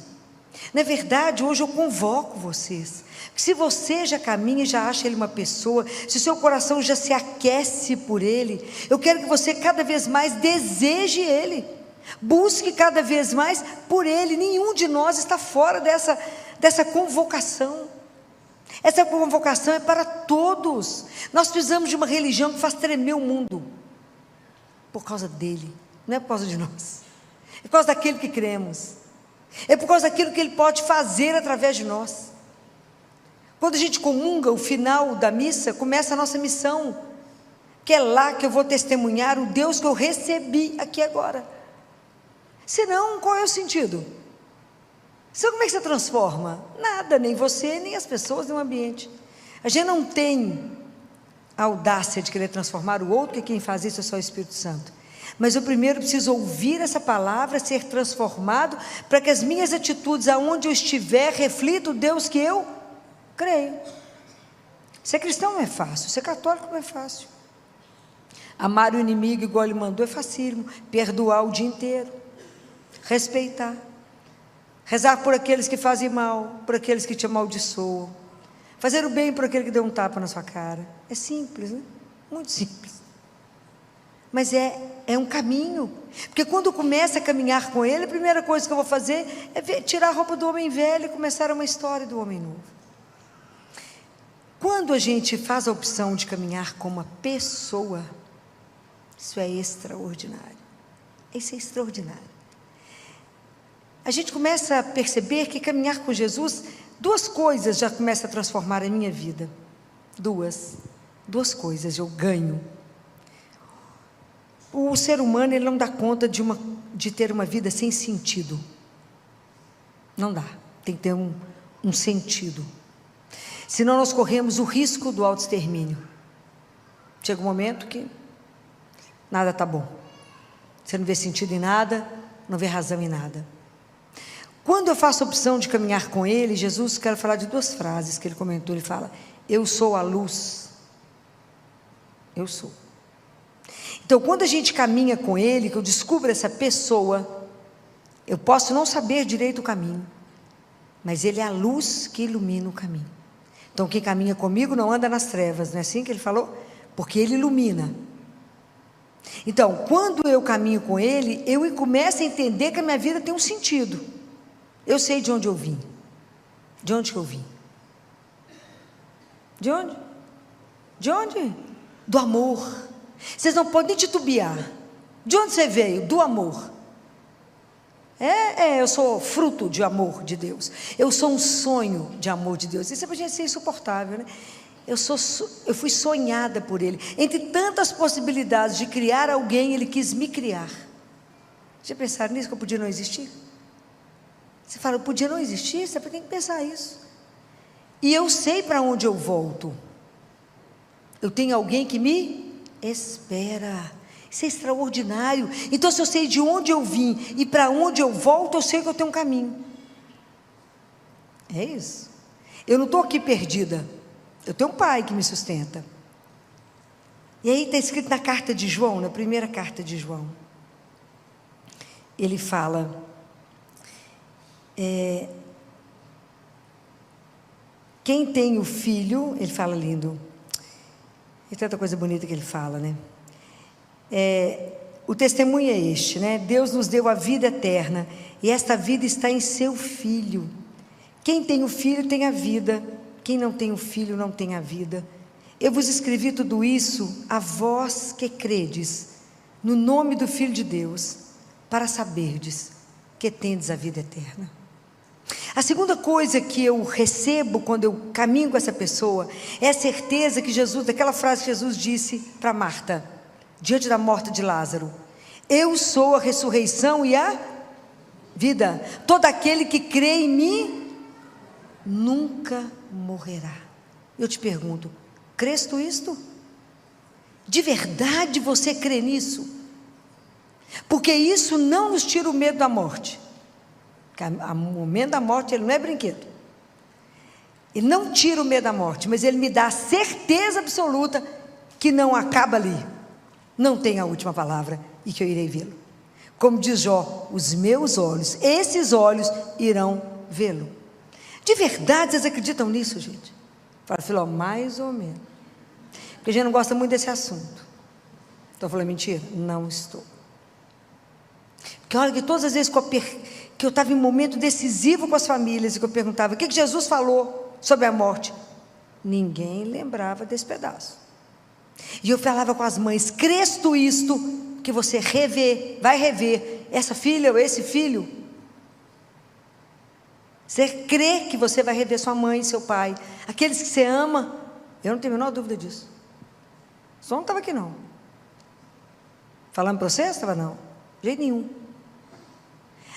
Na verdade, hoje eu convoco vocês, porque se você já caminha e já acha Ele uma pessoa, se o seu coração já se aquece por Ele, eu quero que você cada vez mais deseje Ele, busque cada vez mais por Ele. Nenhum de nós está fora dessa convocação. Essa convocação é para todos. Nós precisamos de uma religião que faz tremer o mundo, por causa dele, não é por causa de nós, é por causa daquele que cremos, é por causa daquilo que Ele pode fazer através de nós. Quando a gente comunga, o final da missa, começa a nossa missão, que é lá que eu vou testemunhar o Deus que eu recebi aqui agora. Senão, qual é o sentido? Então, como é que você transforma? Nada, nem você, nem as pessoas, nem o ambiente. A gente não tem a audácia de querer transformar o outro, que quem faz isso é só o Espírito Santo. Mas eu primeiro preciso ouvir essa palavra, ser transformado, para que as minhas atitudes, aonde eu estiver, reflitam o Deus que eu creio. Ser cristão não é fácil, ser católico não é fácil. Amar o inimigo igual Ele mandou é facílimo. Perdoar o dia inteiro, respeitar, rezar por aqueles que fazem mal, por aqueles que te amaldiçoam, fazer o bem por aquele que deu um tapa na sua cara. É simples, né? Muito simples. mas é um caminho, porque quando eu começo a caminhar com Ele, a primeira coisa que eu vou fazer é tirar a roupa do homem velho e começar uma história do homem novo. Quando a gente faz a opção de caminhar com uma pessoa, isso é extraordinário, isso é extraordinário. A gente começa a perceber que caminhar com Jesus, duas coisas já começam a transformar a minha vida, duas coisas eu ganho. O ser humano, ele não dá conta de ter uma vida sem sentido, não dá, tem que ter um sentido, senão nós corremos o risco do autoextermínio. Chega um momento que nada está bom, você não vê sentido em nada, não vê razão em nada. Quando eu faço a opção de caminhar com Ele, Jesus, quero falar de duas frases que Ele comentou. Ele fala: eu sou a luz, eu sou. Então, quando a gente caminha com Ele, que eu descubro essa pessoa, eu posso não saber direito o caminho, mas Ele é a luz que ilumina o caminho. Então, quem caminha comigo não anda nas trevas, não é assim que Ele falou? Porque Ele ilumina. Então, quando eu caminho com Ele, eu começo a entender que a minha vida tem um sentido. Eu sei de onde eu vim. De onde que eu vim? De onde? De onde? Do amor. Vocês não podem titubear. De onde você veio? Do amor. Eu sou fruto de amor de Deus. Eu sou um sonho de amor de Deus. Isso é para a gente ser insuportável, né? Eu fui sonhada por Ele. Entre tantas possibilidades de criar alguém, Ele quis me criar. Já pensaram nisso, que eu podia não existir? Você fala, eu podia não existir? Você tem que pensar isso. E eu sei para onde eu volto. Eu tenho alguém que me espera. Isso é extraordinário. Então, se eu sei de onde eu vim e para onde eu volto, eu sei que eu tenho um caminho. É isso. Eu não estou aqui perdida. Eu tenho um pai que me sustenta. E aí está escrito na carta de João, na primeira carta de João. Ele fala: quem tem o filho, ele fala lindo. E tanta coisa bonita que ele fala, né? O testemunho é este, né? Deus nos deu a vida eterna, e esta vida está em seu Filho. Quem tem o Filho tem a vida, quem não tem o Filho não tem a vida. Eu vos escrevi tudo isso a vós que credes no nome do Filho de Deus, para saberdes que tendes a vida eterna. A segunda coisa que eu recebo quando eu caminho com essa pessoa é a certeza que Jesus, daquela frase que Jesus disse para Marta, diante da morte de Lázaro: eu sou a ressurreição e a vida. Todo aquele que crê em mim nunca morrerá. Eu te pergunto, crês tu isto? De verdade você crê nisso? Porque isso não nos tira o medo da morte. O momento da morte, ele não é brinquedo. Ele não tira o medo da morte, mas ele me dá a certeza absoluta que não acaba ali, não tem a última palavra e que eu irei vê-lo. Como diz Jó, os meus olhos, esses olhos irão vê-lo. De verdade vocês acreditam nisso, gente? Fala, Filó, mais ou menos. Porque a gente não gosta muito desse assunto. Então eu falei, mentira? Não estou. Porque olha que todas as vezes que eu estava em um momento decisivo com as famílias, e que eu perguntava, o que Jesus falou sobre a morte? Ninguém lembrava desse pedaço. E eu falava com as mães, crês tu isto, que você vai rever essa filha ou esse filho? Você crê que você vai rever sua mãe, seu pai, aqueles que você ama? Eu não tenho a menor dúvida disso. Só não estava aqui não. Falando para você? Estava não, de jeito nenhum.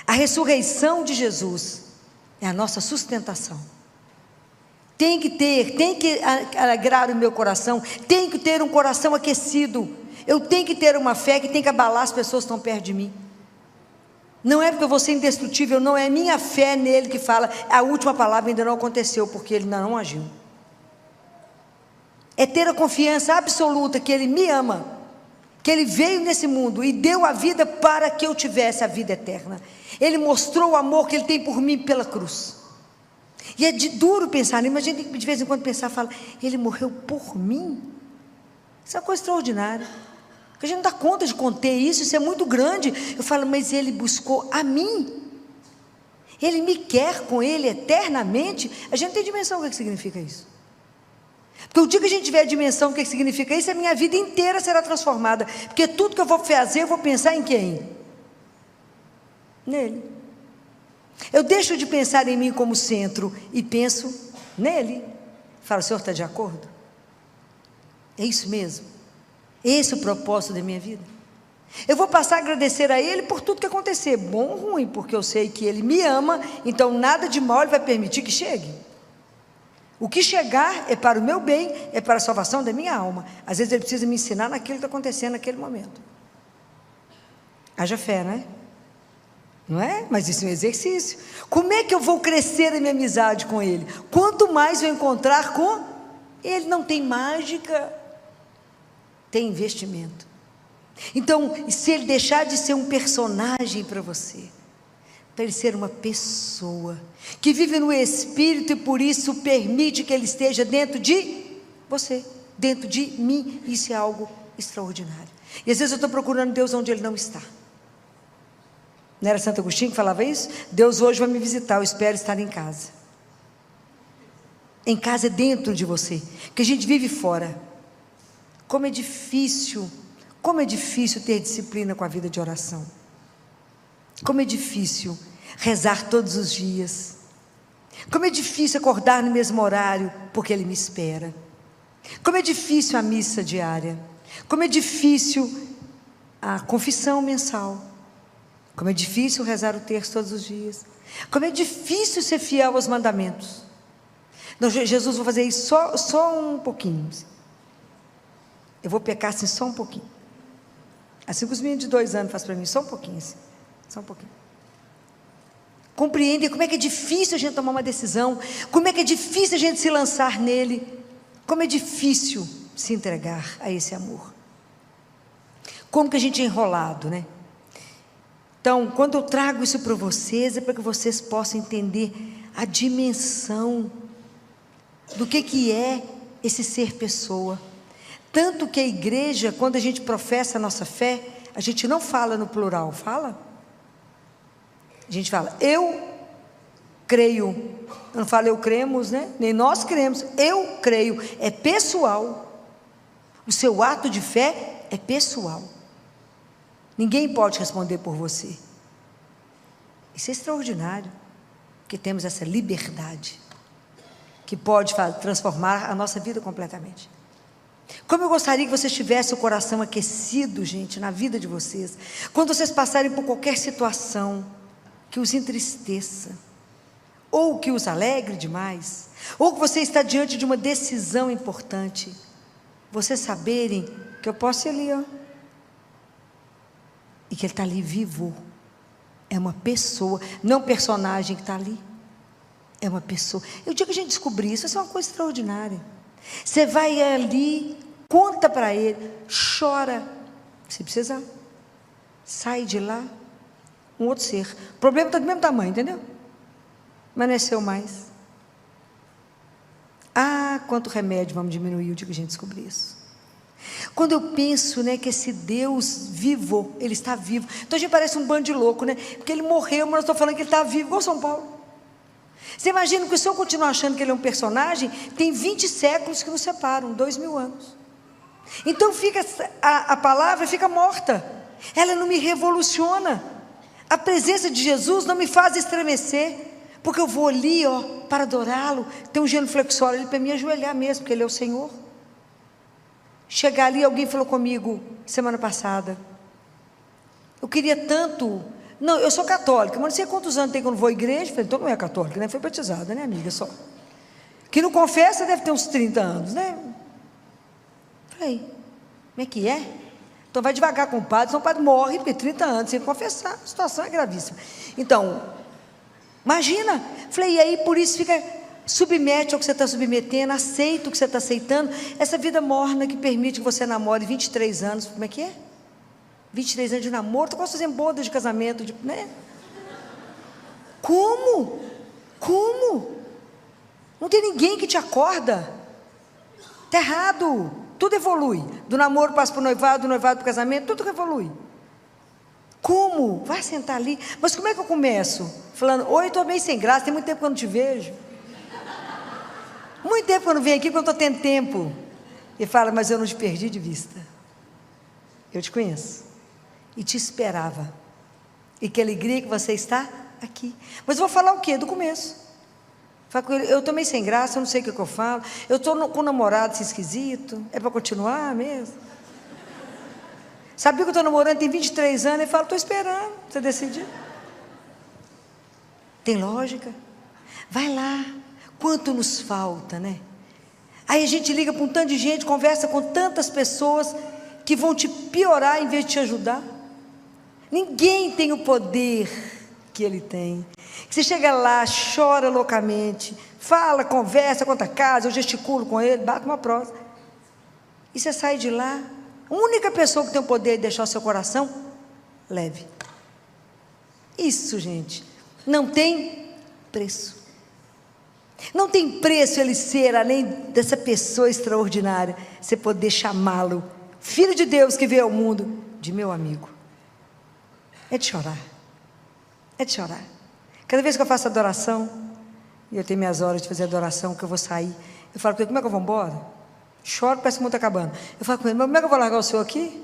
A ressurreição de Jesus é a nossa sustentação. Tem que alegrar o meu coração, tem que ter um coração aquecido. Eu tenho que ter uma fé que tem que abalar as pessoas que estão perto de mim. Não é porque eu vou ser indestrutível, não é minha fé nele que fala, a última palavra ainda não aconteceu, porque ele ainda não agiu. É ter a confiança absoluta que ele me ama, que ele veio nesse mundo e deu a vida para que eu tivesse a vida eterna. Ele mostrou o amor que ele tem por mim pela cruz. E é duro pensar, mas a gente tem que de vez em quando pensar, fala, ele morreu por mim? Isso é uma coisa extraordinária. Porque a gente não dá conta de conter isso é muito grande. Eu falo, mas ele buscou a mim. Ele me quer com ele eternamente. A gente não tem dimensão do que significa isso. Porque o dia que a gente tiver a dimensão do que significa isso, a minha vida inteira será transformada. Porque tudo que eu vou fazer, eu vou pensar em quem? Nele. Eu deixo de pensar em mim como centro e penso nele. Falo, o senhor está de acordo? É isso mesmo? Esse é o propósito da minha vida? Eu vou passar a agradecer a ele por tudo que acontecer, bom ou ruim, porque eu sei que ele me ama, então nada de mal ele vai permitir que chegue. O que chegar é para o meu bem, é para a salvação da minha alma. Às vezes ele precisa me ensinar naquilo que está acontecendo naquele momento. Haja fé, né? Não é? Mas isso é um exercício. Como é que eu vou crescer a minha amizade com ele? Quanto mais eu encontrar com ele, não tem mágica, tem investimento. Então, se ele deixar de ser um personagem para você, para ele ser uma pessoa que vive no Espírito e por isso permite que ele esteja dentro de você, dentro de mim, isso é algo extraordinário. E às vezes eu estou procurando Deus onde ele não está. Não era Santo Agostinho que falava isso? Deus hoje vai me visitar, eu espero estar em casa. Em casa é dentro de você, que a gente vive fora. Como é difícil ter disciplina com a vida de oração. Como é difícil rezar todos os dias. Como é difícil acordar no mesmo horário, porque ele me espera. Como é difícil a missa diária. Como é difícil a confissão mensal. Como é difícil rezar o terço todos os dias. Como é difícil ser fiel aos mandamentos. Não, Jesus, vou fazer isso só um pouquinho. Eu vou pecar assim só um pouquinho. Assim que os meninos de 2 anos fazem para mim, só um pouquinho assim. Só um pouquinho. Compreendem como é que é difícil a gente tomar uma decisão. Como é que é difícil a gente se lançar nele. Como é difícil se entregar a esse amor. Como que a gente é enrolado, né? Então, quando eu trago isso para vocês, é para que vocês possam entender a dimensão do que é esse ser pessoa. Tanto que a igreja, quando a gente professa a nossa fé, a gente não fala no plural, fala? A gente fala, eu creio. Eu não falo eu cremos, né? Nem nós cremos, eu creio. É pessoal. O seu ato de fé é pessoal. Ninguém pode responder por você. Isso é extraordinário, porque temos essa liberdade, que pode transformar a nossa vida completamente. Como eu gostaria que vocês tivessem o coração aquecido, gente, na vida de vocês, quando vocês passarem por qualquer situação, que os entristeça, ou que os alegre demais, ou que você está diante de uma decisão importante, vocês saberem que eu posso ir ali, ó, e que ele está ali vivo, é uma pessoa, não um personagem que está ali, é uma pessoa. E o dia que a gente descobrir isso, isso é uma coisa extraordinária. Você vai ali, conta para ele, chora, se precisar, sai de lá, um outro ser. O problema está do mesmo tamanho, entendeu? Mas não é seu mais. Ah, quanto remédio vamos diminuir o dia que a gente descobrir isso. Quando eu penso, né, que esse Deus vivo, ele está vivo. Então a gente parece um bando de louco, né? Porque ele morreu, mas eu estou falando que ele está vivo, igual São Paulo. Você imagina que se eu continuar achando que ele é um personagem, tem 20 séculos que nos separam, 2000 anos. Então fica, a palavra fica morta, ela não me revoluciona. A presença de Jesus não me faz estremecer, porque eu vou ali, ó, para adorá-lo. Tem um genuflexório ali para me ajoelhar mesmo, porque ele é o Senhor. Chegar ali, alguém falou comigo semana passada, eu queria tanto, não, eu sou católica, mas não sei quantos anos tem que eu não vou à igreja. Falei, então não é católica, né? Foi batizada, né, amiga, só. Que não confessa deve ter uns 30 anos, né? Falei, como é que é? Então vai devagar com o padre, senão o padre morre, porque 30 anos sem confessar, a situação é gravíssima. Então, imagina, falei, e aí por isso fica, submete ao que você está submetendo, aceita o que você está aceitando, essa vida morna que permite que você namore 23 anos, como é que é? 23 anos de namoro, estou quase fazendo boda de casamento, né? Como? Não tem ninguém que te acorda, está errado, tudo evolui. Do namoro passa para o noivado, do noivado para o casamento, tudo evolui. Como? Vai sentar ali. Mas como é que eu começo? Falando, oi, estou meio sem graça, tem muito tempo que eu não te vejo. Muito tempo que eu não venho aqui, porque eu estou tendo tempo. E fala, mas eu não te perdi de vista. Eu te conheço. E te esperava. E que alegria que você está aqui. Mas eu vou falar o quê? Do começo. Fala com ele, eu estou meio sem graça, eu não sei o que eu falo. Eu estou com um namorado assim, esquisito. É para continuar mesmo? Sabia que eu estou namorando, tem 23 anos. Ele fala, estou esperando você decidir. Tem lógica? Vai lá. Quanto nos falta, né? Aí a gente liga para um tanto de gente, conversa com tantas pessoas que vão te piorar em vez de te ajudar. Ninguém tem o poder que ele tem. Você chega lá, chora loucamente, fala, conversa, conta casa, eu gesticulo com ele, bato uma prosa. E você sai de lá, a única pessoa que tem o poder de deixar o seu coração leve. Isso, gente, não tem preço. Não tem preço ele ser, além dessa pessoa extraordinária, você poder chamá-lo, Filho de Deus que veio ao mundo, de meu amigo. É de chorar. É de chorar. Cada vez que eu faço adoração, e eu tenho minhas horas de fazer adoração, que eu vou sair, eu falo com ele, como é que eu vou embora? Choro, parece que o mundo está acabando. Eu falo com ele, mas como é que eu vou largar o senhor aqui?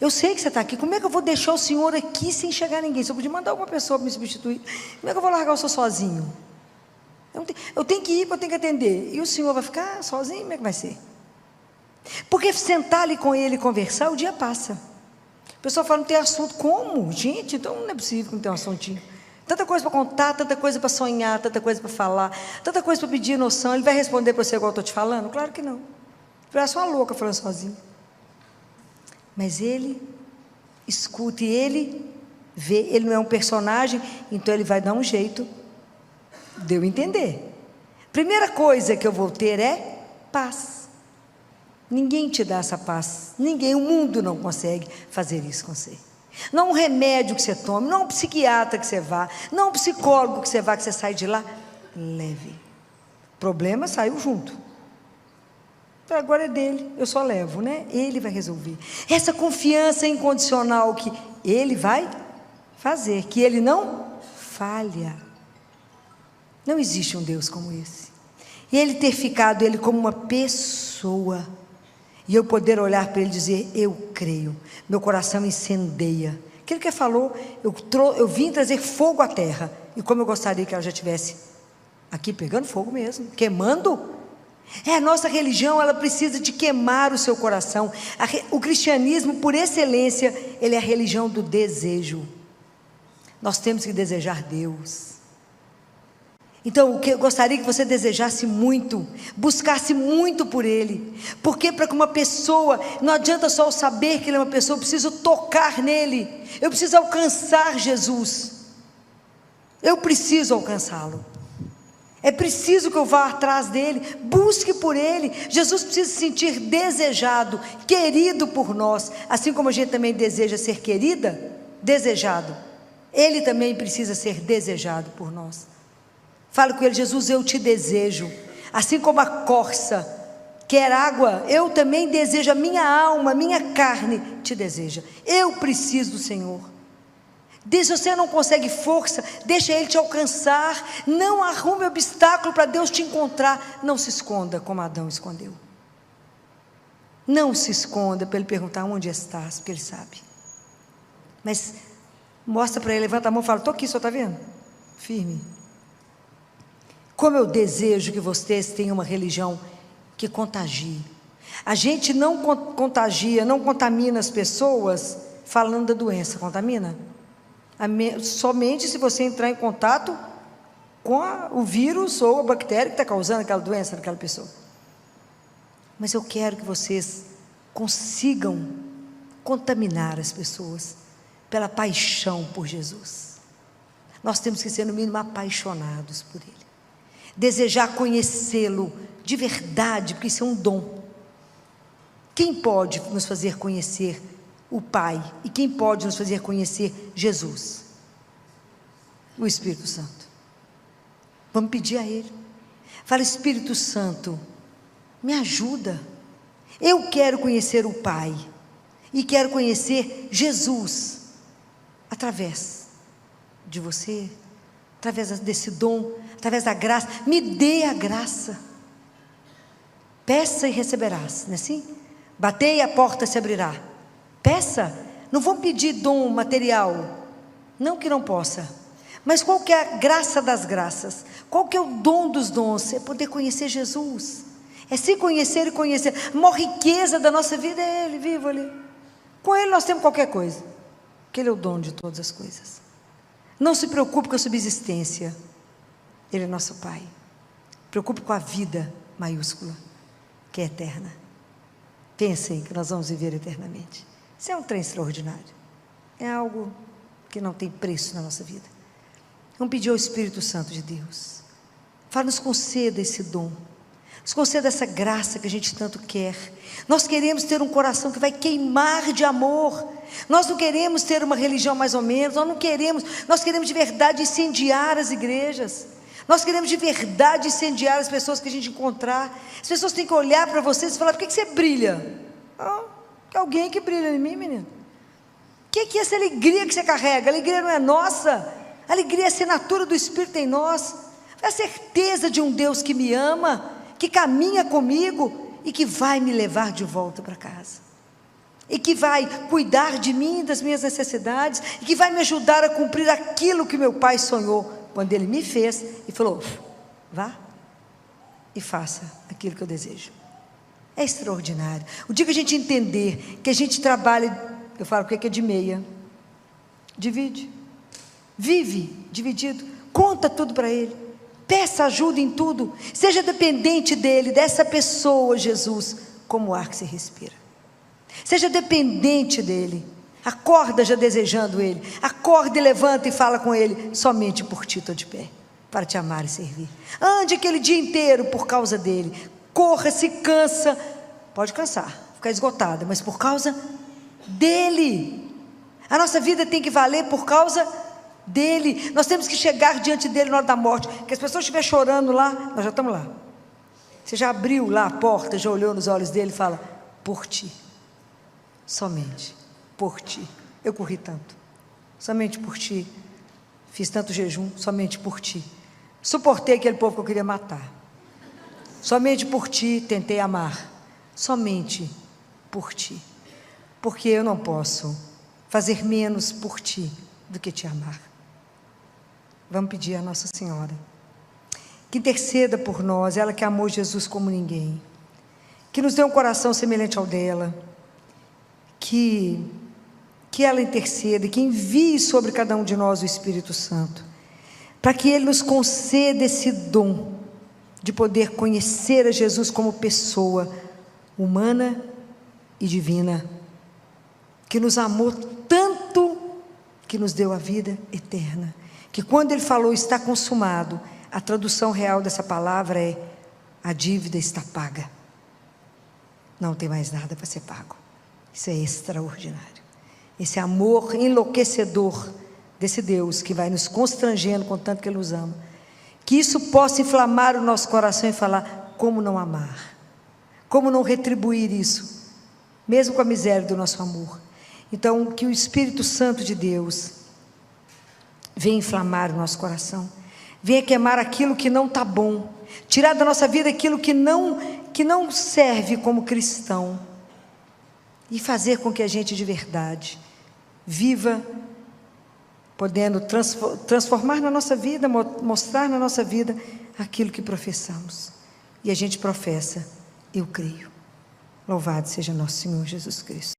Eu sei que você está aqui, como é que eu vou deixar o senhor aqui sem chegar ninguém? Se eu podia mandar alguma pessoa para me substituir, como é que eu vou largar o senhor sozinho? Eu tenho que ir, porque eu tenho que atender. E o senhor vai ficar sozinho? Como é que vai ser? Porque sentar ali com ele e conversar, o dia passa. O pessoal fala, não tem assunto. Como? Gente, então não é possível que não tenha um assuntinho. Tanta coisa para contar, tanta coisa para sonhar, tanta coisa para falar, tanta coisa para pedir noção. Ele vai responder para você igual eu estou te falando? Claro que não. Parece uma louca falando sozinho. Mas ele escuta e ele vê. Ele não é um personagem, então ele vai dar um jeito de eu entender. Primeira coisa que eu vou ter é paz. Ninguém te dá essa paz. Ninguém, o mundo não consegue fazer isso com você. Não um remédio que você tome, não um psiquiatra que você vá, não um psicólogo que você vá, que você sai de lá leve. O problema saiu junto. Então agora é dele, eu só levo, né? Ele vai resolver. Essa confiança incondicional que ele vai fazer, que ele não falha. Não existe um Deus como esse. E ele ter ficado ele como uma pessoa, e eu poder olhar para ele e dizer, eu creio, meu coração incendeia. Aquilo que ele falou, eu vim trazer fogo à terra, e como eu gostaria que ela já estivesse aqui pegando fogo mesmo, queimando. A nossa religião, ela precisa de queimar o seu coração. O cristianismo, por excelência, ele é a religião do desejo. Nós temos que desejar Deus. Então, eu gostaria que você desejasse muito, buscasse muito por Ele, porque para que uma pessoa, não adianta só eu saber que Ele é uma pessoa, eu preciso tocar nele, eu preciso alcançar Jesus, eu preciso alcançá-lo, é preciso que eu vá atrás dele, busque por Ele. Jesus precisa se sentir desejado, querido por nós, assim como a gente também deseja ser querida, desejado, Ele também precisa ser desejado por nós. Fale com ele, Jesus, eu te desejo, assim como a corça quer água, eu também desejo, a minha alma, a minha carne te deseja, eu preciso do Senhor. Se você não consegue força, deixa Ele te alcançar, não arrume obstáculo para Deus te encontrar, não se esconda como Adão escondeu, não se esconda para Ele perguntar onde estás, porque Ele sabe, mas mostra para Ele, levanta a mão e fala, estou aqui, só está vendo? Firme. Como eu desejo que vocês tenham uma religião que contagie. A gente não contagia, não contamina as pessoas falando da doença, contamina? Somente se você entrar em contato com o vírus ou a bactéria que está causando aquela doença naquela pessoa. Mas eu quero que vocês consigam contaminar as pessoas pela paixão por Jesus. Nós temos que ser no mínimo apaixonados por Ele. Desejar conhecê-lo de verdade, porque isso é um dom. Quem pode nos fazer conhecer o Pai? E quem pode nos fazer conhecer Jesus? O Espírito Santo. Vamos pedir a Ele. Fala, Espírito Santo, me ajuda. Eu quero conhecer o Pai e quero conhecer Jesus através de você, através desse dom, através da graça. Me dê a graça. Peça e receberás, não é assim? Batei e a porta se abrirá. Peça. Não vão pedir dom material, não que não possa, mas qual que é a graça das graças? Qual que é o dom dos dons? É poder conhecer Jesus, é se conhecer e conhecer. A maior riqueza da nossa vida é Ele, vivo ali. Com Ele nós temos qualquer coisa, porque Ele é o dono de todas as coisas. Não se preocupe com a subsistência, Ele é nosso Pai. Preocupe com a vida maiúscula, que é eterna. Pensem que nós vamos viver eternamente. Isso é um trem extraordinário, é algo que não tem preço na nossa vida. Vamos pedir ao Espírito Santo de Deus, fala, nos conceda esse dom, nos conceda essa graça que a gente tanto quer. Nós queremos ter um coração que vai queimar de amor. Nós não queremos ter uma religião mais ou menos, nós queremos de verdade incendiar as igrejas. Nós queremos de verdade incendiar as pessoas que a gente encontrar. As pessoas têm que olhar para vocês e falar: por que você brilha? Que alguém que brilha em mim, menino. O que é essa alegria que você carrega? A alegria não é nossa, a alegria é a assinatura do Espírito em nós, é a certeza de um Deus que me ama, que caminha comigo e que vai me levar de volta para casa, e que vai cuidar de mim, das minhas necessidades, e que vai me ajudar a cumprir aquilo que meu pai sonhou, quando ele me fez e falou: vá e faça aquilo que eu desejo. É extraordinário. O dia que a gente entender que a gente trabalha, eu falo que é de meia, divide, vive dividido, conta tudo para Ele, peça ajuda em tudo, seja dependente dEle, dessa pessoa, Jesus, como o ar que se respira. Seja dependente dEle, acorda já desejando Ele, acorda e levanta e fala com Ele: somente por ti estou de pé, para te amar e servir. Ande aquele dia inteiro por causa dEle, corra, se cansa, pode cansar, ficar esgotada, mas por causa dEle. A nossa vida tem que valer por causa dEle. Nós temos que chegar diante dEle na hora da morte, que as pessoas estiverem chorando lá, nós já estamos lá. Você já abriu lá a porta, já olhou nos olhos dEle e fala: por ti, somente por ti, eu corri tanto, somente por ti, fiz tanto jejum, somente por ti, suportei aquele povo que eu queria matar, somente por ti tentei amar, somente por ti, porque eu não posso fazer menos por ti do que te amar. Vamos pedir a Nossa Senhora que interceda por nós, ela que amou Jesus como ninguém, que nos dê um coração semelhante ao dela, que ela interceda, que envie sobre cada um de nós o Espírito Santo, para que Ele nos conceda esse dom de poder conhecer a Jesus como pessoa humana e divina, que nos amou tanto, que nos deu a vida eterna, que quando Ele falou está consumado, a tradução real dessa palavra é: a dívida está paga, não tem mais nada para ser pago. Isso é extraordinário, esse amor enlouquecedor desse Deus que vai nos constrangendo com tanto que Ele nos ama, que isso possa inflamar o nosso coração e falar: como não amar, como não retribuir isso, mesmo com a miséria do nosso amor. Então, que o Espírito Santo de Deus venha inflamar o nosso coração, venha queimar aquilo que não está bom, tirar da nossa vida aquilo que não serve como cristão, e fazer com que a gente de verdade viva, podendo transformar na nossa vida, mostrar na nossa vida aquilo que professamos. E a gente professa: eu creio. Louvado seja nosso Senhor Jesus Cristo.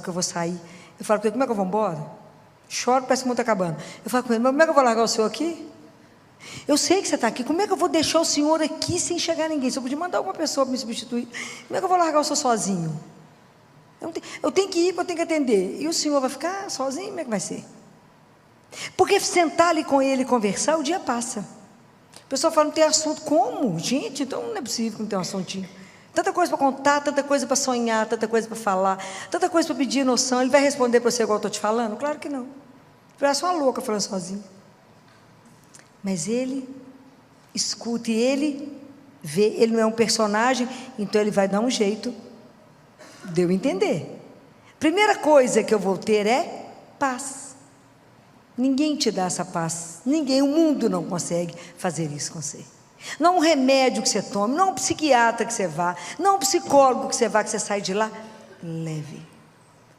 que eu vou sair. Eu falo com ele, como é que eu vou embora? Choro, parece que o mundo está acabando. Eu falo com ele, mas como é que eu vou largar o senhor aqui? Eu sei que você está aqui, como é que eu vou deixar o senhor aqui sem chegar ninguém? Se eu podia mandar alguma pessoa para me substituir, como é que eu vou largar o senhor sozinho? Eu tenho que ir, porque eu tenho que atender. E o senhor vai ficar sozinho? Como é que vai ser? Porque sentar ali com ele e conversar, o dia passa. O pessoal fala, não tem assunto. Como? Gente, então não é possível que não tenha um assuntinho. Tanta coisa para contar, tanta coisa para sonhar, tanta coisa para falar, tanta coisa para pedir noção. Ele vai responder para você igual eu estou te falando? Claro que não. Parece uma louca falando sozinho. Mas ele escuta e ele vê. Ele não é um personagem, então ele vai dar um jeito de eu entender. Primeira coisa que eu vou ter é paz. Ninguém te dá essa paz. Ninguém, o mundo não consegue fazer isso com você. Não um remédio que você tome, não um psiquiatra que você vá, não um psicólogo que você vá, que você sai de lá. Leve.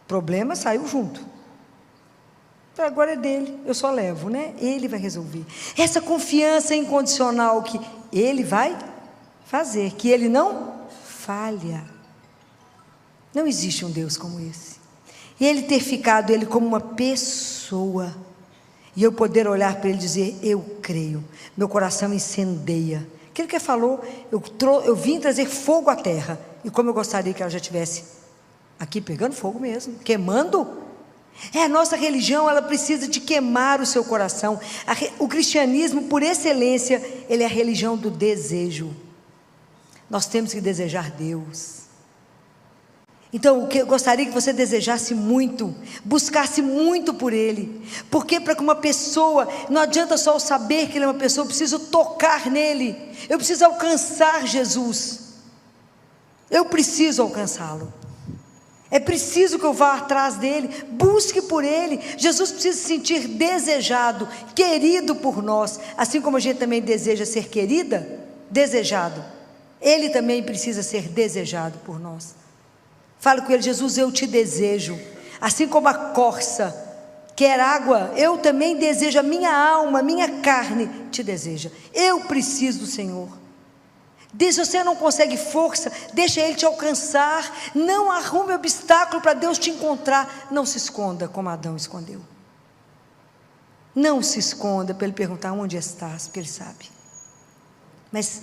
O problema saiu junto. Agora é dele, eu só levo, né? Ele vai resolver. Essa confiança incondicional que ele vai fazer, que ele não falha. Não existe um Deus como esse. E ele ter ficado ele como uma pessoa, e eu poder olhar para ele e dizer, eu creio, meu coração incendeia. Aquilo que ele falou, eu vim trazer fogo à terra, e como eu gostaria que ela já estivesse aqui pegando fogo mesmo, queimando. A nossa religião, ela precisa de queimar o seu coração. O cristianismo, por excelência, ele é a religião do desejo. Nós temos que desejar Deus. Então, eu gostaria que você desejasse muito, buscasse muito por Ele, porque para que uma pessoa, não adianta só eu saber que Ele é uma pessoa, eu preciso tocar nele, eu preciso alcançar Jesus, eu preciso alcançá-lo, é preciso que eu vá atrás dele, busque por Ele. Jesus precisa se sentir desejado, querido por nós, assim como a gente também deseja ser querida, desejado, Ele também precisa ser desejado por nós. Fala com ele, Jesus, eu te desejo, assim como a corça quer água, eu também desejo, a minha alma, a minha carne te deseja, eu preciso do Senhor. Se você não consegue força, deixa Ele te alcançar, não arrume obstáculo para Deus te encontrar, não se esconda como Adão escondeu, não se esconda para Ele perguntar onde estás, porque Ele sabe, mas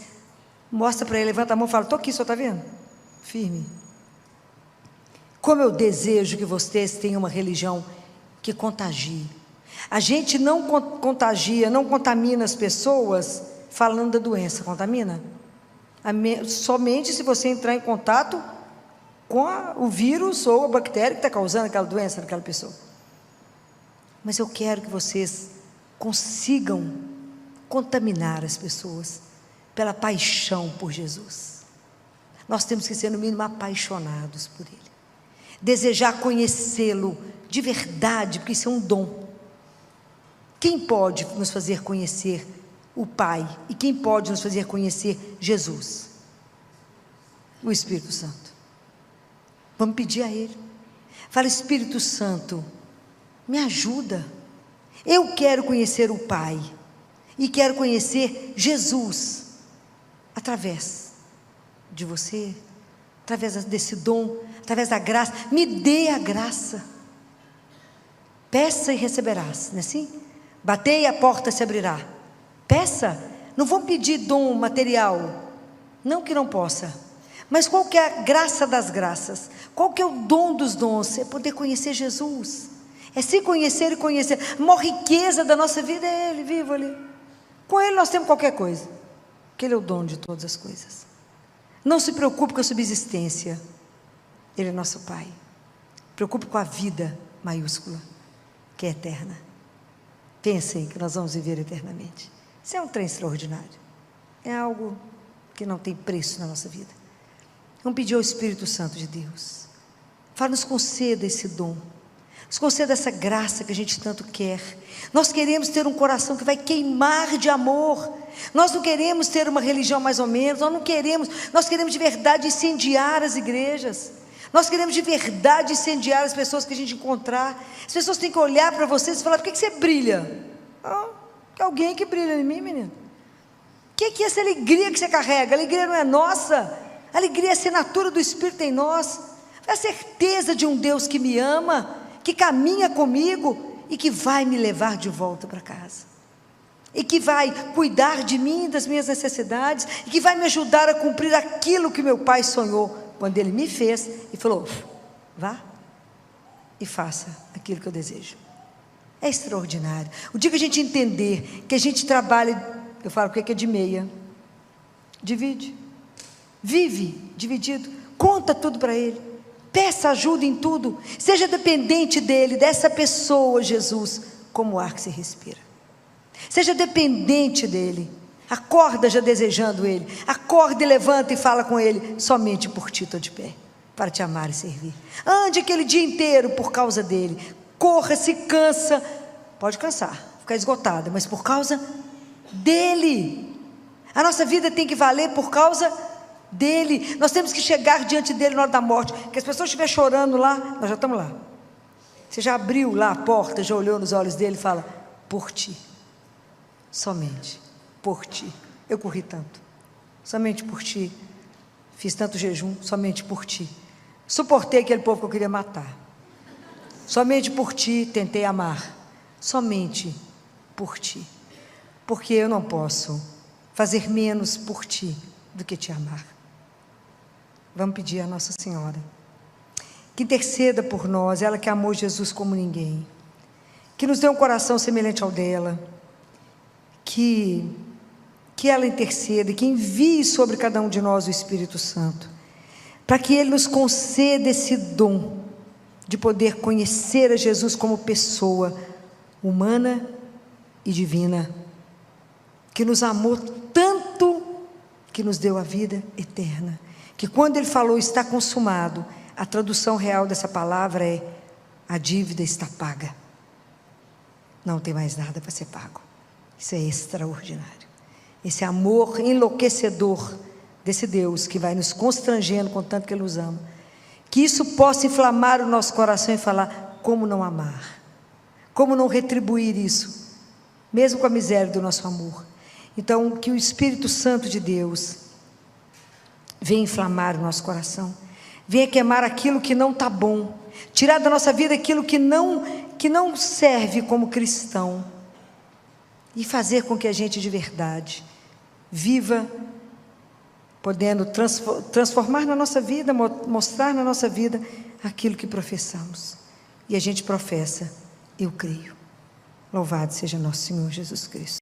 mostra para Ele, levanta a mão e fala, estou aqui, só está vendo? Firme. Como eu desejo que vocês tenham uma religião que contagie. A gente não contagia, não contamina as pessoas falando da doença, contamina? Somente se você entrar em contato com o vírus ou a bactéria que está causando aquela doença naquela pessoa. Mas eu quero que vocês consigam contaminar as pessoas pela paixão por Jesus. Nós temos que ser no mínimo apaixonados por Ele. Desejar conhecê-lo de verdade, porque isso é um dom. Quem pode nos fazer conhecer o Pai? E quem pode nos fazer conhecer Jesus? O Espírito Santo. Vamos pedir a Ele. Fala, Espírito Santo, me ajuda. Eu quero conhecer o Pai. E quero conhecer Jesus. Através de você. Através desse dom, através da graça, me dê a graça, peça e receberás, não é assim? Batei e a porta se abrirá, peça, não vou pedir dom material, não que não possa, mas qual que é a graça das graças, qual que é o dom dos dons? É poder conhecer Jesus, é se conhecer e conhecer, a maior riqueza da nossa vida é Ele, vivo ali, com Ele nós temos qualquer coisa, porque Ele é o dono de todas as coisas. Não se preocupe com a subsistência, Ele é nosso Pai. Preocupe com a vida maiúscula, que é eterna. Pensem que nós vamos viver eternamente. Isso é um trem extraordinário. É algo que não tem preço na nossa vida. Vamos pedir ao Espírito Santo de Deus. Fala, nos conceda esse dom. Nos conceda essa graça que a gente tanto quer. Nós queremos ter um coração que vai queimar de amor. Nós não queremos ter uma religião mais ou menos. Nós queremos de verdade incendiar as igrejas. Nós queremos de verdade incendiar as pessoas que a gente encontrar. As pessoas têm que olhar para vocês e falar, por que você brilha? Alguém que brilha em mim, menino. O que é essa alegria que você carrega? A alegria não é nossa. A alegria é a assinatura do Espírito em nós. a certeza de um Deus que me ama, que caminha comigo e que vai me levar de volta para casa. E que vai cuidar de mim, das minhas necessidades, e que vai me ajudar a cumprir aquilo que meu pai sonhou, quando ele me fez e falou: vá e faça aquilo que eu desejo. É extraordinário. O dia que a gente entender que a gente trabalha, eu falo que é de meia, divide, vive dividido, conta tudo para ele, peça ajuda em tudo, seja dependente dele, dessa pessoa, Jesus, como o ar que se respira. Seja dependente dele, acorda já desejando ele, acorda e levanta e fala com ele: somente por ti estou de pé, para te amar e servir. Ande aquele dia inteiro por causa dele, corra, se cansa, pode cansar, ficar esgotada, mas por causa dele. A nossa vida tem que valer por causa dele. Nós temos que chegar diante dele na hora da morte, que as pessoas estiverem chorando lá, nós já estamos lá. Você já abriu lá a porta, já olhou nos olhos dele e fala: por ti, somente por ti, eu corri tanto, somente por ti, fiz tanto jejum, somente por ti, suportei aquele povo que eu queria matar, somente por ti tentei amar, somente por ti, porque eu não posso fazer menos por ti do que te amar. Vamos pedir a Nossa Senhora que interceda por nós, ela que amou Jesus como ninguém, que nos dê um coração semelhante ao dela, que ela interceda e que envie sobre cada um de nós o Espírito Santo, para que Ele nos conceda esse dom de poder conhecer a Jesus como pessoa humana e divina, que nos amou tanto, que nos deu a vida eterna, que quando Ele falou está consumado, a tradução real dessa palavra é: a dívida está paga, não tem mais nada para ser pago. Isso é extraordinário, esse amor enlouquecedor desse Deus que vai nos constrangendo com tanto que Ele nos ama, que isso possa inflamar o nosso coração e falar: como não amar, como não retribuir isso, mesmo com a miséria do nosso amor. Então, que o Espírito Santo de Deus venha inflamar o nosso coração, venha queimar aquilo que não está bom, tirar da nossa vida aquilo que não serve como cristão, e fazer com que a gente de verdade viva, podendo transformar na nossa vida, mostrar na nossa vida aquilo que professamos. E a gente professa: eu creio. Louvado seja nosso Senhor Jesus Cristo.